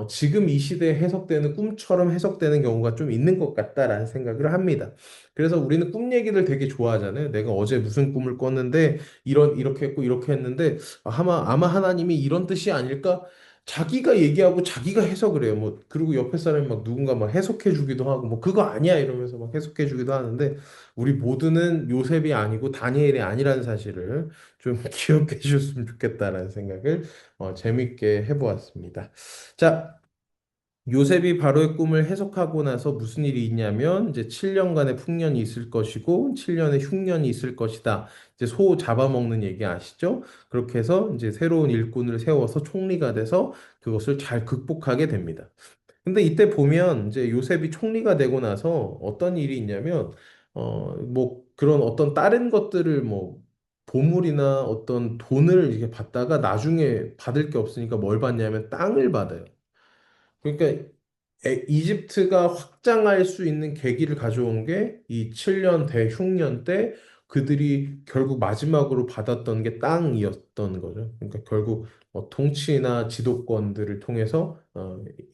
지금 이 시대에 해석되는 꿈처럼 해석되는 경우가 좀 있는 것 같다라는 생각을 합니다. 그래서 우리는 꿈 얘기를 되게 좋아하잖아요. 내가 어제 무슨 꿈을 꿨는데 이렇게 했고 이렇게 했는데 아마 하나님이 이런 뜻이 아닐까? 자기가 얘기하고 자기가 해석을 해요. 뭐 그리고 옆에 사람이 막 누군가 막 해석해 주기도 하고 뭐 그거 아니야 이러면서 막 해석해 주기도 하는데 우리 모두는 요셉이 아니고 다니엘이 아니라는 사실을 좀 기억해 주셨으면 좋겠다라는 생각을 재밌게 해보았습니다. 자, 요셉이 바로의 꿈을 해석하고 나서 무슨 일이 있냐면 이제 7년간의 풍년이 있을 것이고 7년의 흉년이 있을 것이다. 이제 소 잡아먹는 얘기 아시죠? 그렇게 해서 이제 새로운 일꾼을 세워서 총리가 돼서 그것을 잘 극복하게 됩니다. 근데 이때 보면 이제 요셉이 총리가 되고 나서 어떤 일이 있냐면 뭐 그런 어떤 다른 것들을 뭐 보물이나 어떤 돈을 이렇게 받다가 나중에 받을 게 없으니까 뭘 받냐면 땅을 받아요. 그러니까 이집트가 확장할 수 있는 계기를 가져온 게 이 7년 대흉년 때 그들이 결국 마지막으로 받았던 게 땅이었던 거죠. 그러니까 결국 통치나 지도권들을 통해서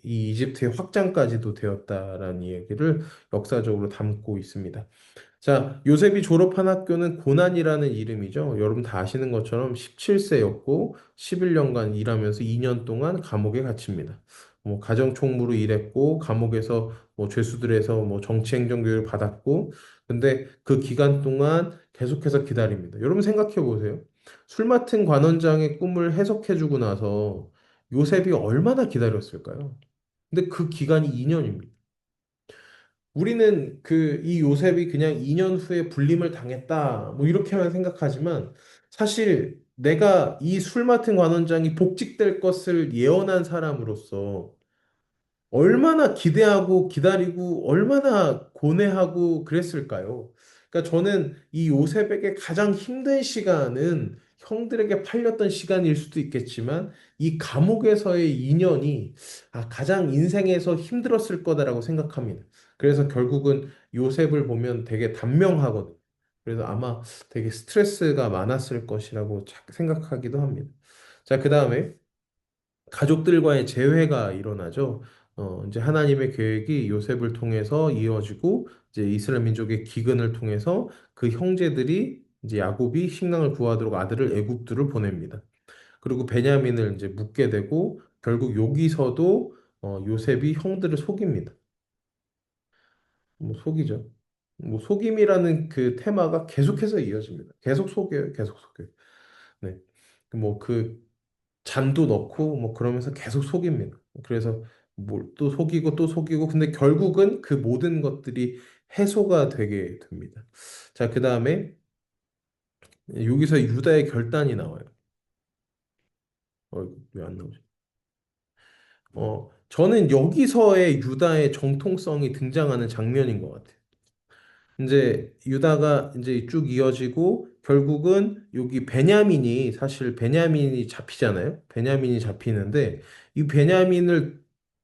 이 이집트의 확장까지도 되었다라는 얘기를 역사적으로 담고 있습니다. 자, 요셉이 졸업한 학교는 고난이라는 이름이죠. 여러분 다 아시는 것처럼 17세였고 11년간 일하면서 2년 동안 감옥에 갇힙니다. 뭐 가정총무로 일했고 감옥에서 뭐 죄수들에서 뭐 정치행정 교육을 받았고 근데 그 기간 동안 계속해서 기다립니다. 여러분 생각해 보세요. 술 맡은 관원장의 꿈을 해석해 주고 나서 요셉이 얼마나 기다렸을까요? 근데 그 기간이 2년입니다. 우리는 그 이 요셉이 그냥 2년 후에 불림을 당했다. 뭐 이렇게만 생각하지만 사실 내가 이 술 맡은 관원장이 복직될 것을 예언한 사람으로서 얼마나 기대하고 기다리고 얼마나 고뇌하고 그랬을까요? 그러니까 저는 이 요셉에게 가장 힘든 시간은 형들에게 팔렸던 시간일 수도 있겠지만 이 감옥에서의 2년이 가장 인생에서 힘들었을 거다라고 생각합니다. 그래서 결국은 요셉을 보면 되게 단명하거든요. 그래서 아마 되게 스트레스가 많았을 것이라고 생각하기도 합니다. 자, 그 다음에 가족들과의 재회가 일어나죠. 이제 하나님의 계획이 요셉을 통해서 이어지고 이제 이스라엘 민족의 기근을 통해서 그 형제들이 이제 야곱이 식량을 구하도록 아들을 애굽으로 보냅니다. 그리고 베냐민을 이제 묻게 되고 결국 여기서도 요셉이 형들을 속입니다. 뭐 속이죠. 뭐 속임이라는 그 테마가 계속해서 이어집니다. 계속 속여요, 계속 속여요. 네. 뭐그 잔도 넣고 뭐 그러면서 계속 속입니다. 그래서 뭘 또 속이고 또 속이고 근데 결국은 그 모든 것들이 해소가 되게 됩니다. 자, 그 다음에 여기서 유다의 결단이 나와요. 왜 안 나오지? 저는 여기서의 유다의 정통성이 등장하는 장면인 것 같아요. 이제 유다가 이제 쭉 이어지고 결국은 여기 베냐민이 사실 베냐민이 잡히잖아요. 베냐민이 잡히는데 이 베냐민을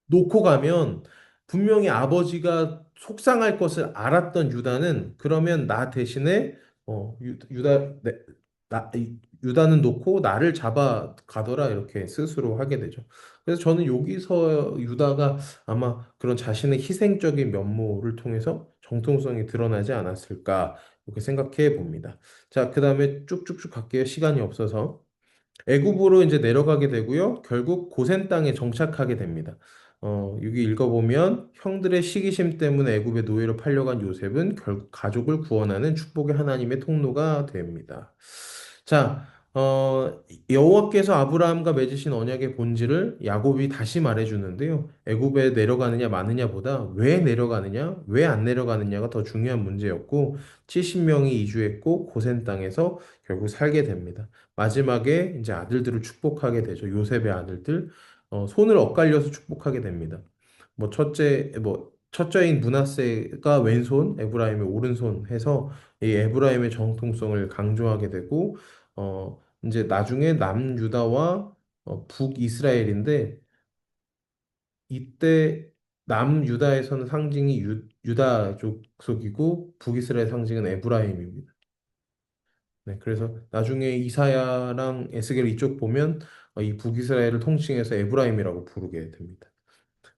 놓고 가면 분명히 아버지가 속상할 것을 알았던 유다는 그러면 나 대신에 유다 유다는 놓고 나를 잡아 가더라 이렇게 스스로 하게 되죠. 그래서 저는 여기서 유다가 아마 그런 자신의 희생적인 면모를 통해서 정통성이 드러나지 않았을까 이렇게 생각해 봅니다. 자, 그다음에 쭉쭉쭉 갈게요. 시간이 없어서. 애굽으로 이제 내려가게 되고요. 결국 고센 땅에 정착하게 됩니다. 여기 읽어보면 형들의 시기심 때문에 애굽의 노예로 팔려간 요셉은 결국 가족을 구원하는 축복의 하나님의 통로가 됩니다. 자, 여호와께서 아브라함과 맺으신 언약의 본질을 야곱이 다시 말해주는데요. 애굽에 내려가느냐 마느냐보다 왜 내려가느냐, 왜 안 내려가느냐가 더 중요한 문제였고 70명이 이주했고 고센 땅에서 결국 살게 됩니다. 마지막에 이제 아들들을 축복하게 되죠. 요셉의 아들들 손을 엇갈려서 축복하게 됩니다. 뭐 첫째인 므낫세가 왼손, 에브라임의 오른손 해서 이 에브라임의 정통성을 강조하게 되고 이제 나중에 남유다와 북이스라엘인데 이때 남유다에서는 상징이 유다 족속이고 북이스라엘 상징은 에브라임입니다. 네, 그래서 나중에 이사야랑 에스겔 이쪽 보면 이 북이스라엘을 통칭해서 에브라임이라고 부르게 됩니다.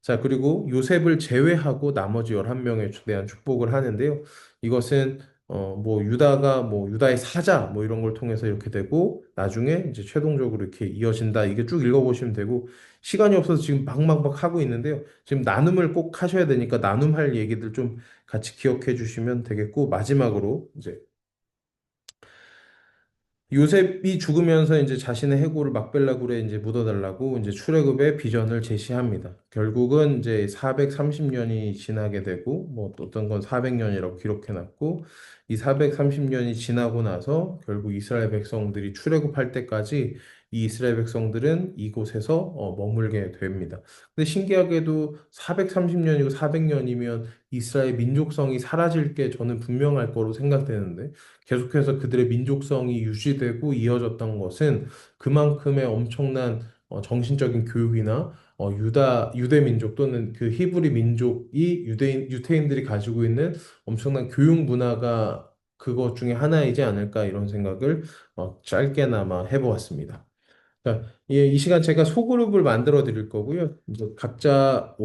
자, 그리고 요셉을 제외하고 나머지 11명에 대한 축복을 하는데요. 이것은 뭐 유다가 뭐 유다의 사자 뭐 이런 걸 통해서 이렇게 되고 나중에 이제 최종적으로 이렇게 이어진다. 이게 쭉 읽어보시면 되고 시간이 없어서 지금 막막막 하고 있는데요. 지금 나눔을 꼭 하셔야 되니까 나눔할 얘기들 좀 같이 기억해 주시면 되겠고 마지막으로 이제 요셉이 죽으면서 이제 자신의 해골을 막벨라굴에 이제 묻어달라고 이제 출애굽의 비전을 제시합니다. 결국은 이제 430년이 지나게 되고 뭐 또 어떤 건 400년이라고 기록해놨고 이 430년이 지나고 나서 결국 이스라엘 백성들이 출애굽할 때까지 이 이스라엘 백성들은 이곳에서 머물게 됩니다. 근데 신기하게도 430년이고 400년이면 이스라엘 민족성이 사라질 게 저는 분명할 거로 생각되는데 계속해서 그들의 민족성이 유지되고 이어졌던 것은 그만큼의 엄청난 정신적인 교육이나 유대 민족 또는 그 히브리 민족이 유태인들이 가지고 있는 엄청난 교육 문화가 그것 중에 하나이지 않을까 이런 생각을 짧게나마 해보았습니다. 자, 예, 이 시간 제가 소그룹을 만들어 드릴 거고요. 이제 각자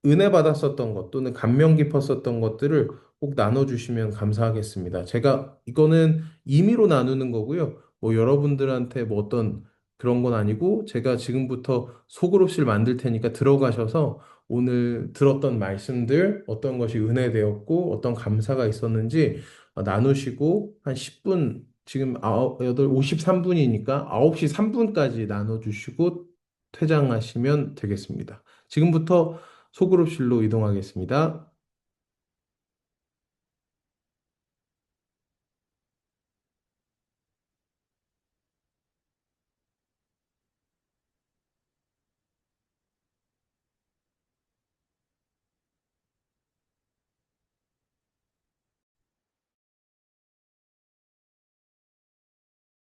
은혜 받았었던 것 또는 감명 깊었었던 것들을 꼭 나눠주시면 감사하겠습니다. 제가 이거는 임의로 나누는 거고요. 뭐 여러분들한테 뭐 어떤 그런 건 아니고 제가 지금부터 소그룹실 만들 테니까 들어가셔서 오늘 들었던 말씀들 어떤 것이 은혜되었고 어떤 감사가 있었는지 나누시고 한 10분 지금 53분이니까 9시 3분까지 나눠주시고 퇴장하시면 되겠습니다. 지금부터 소그룹실로 이동하겠습니다.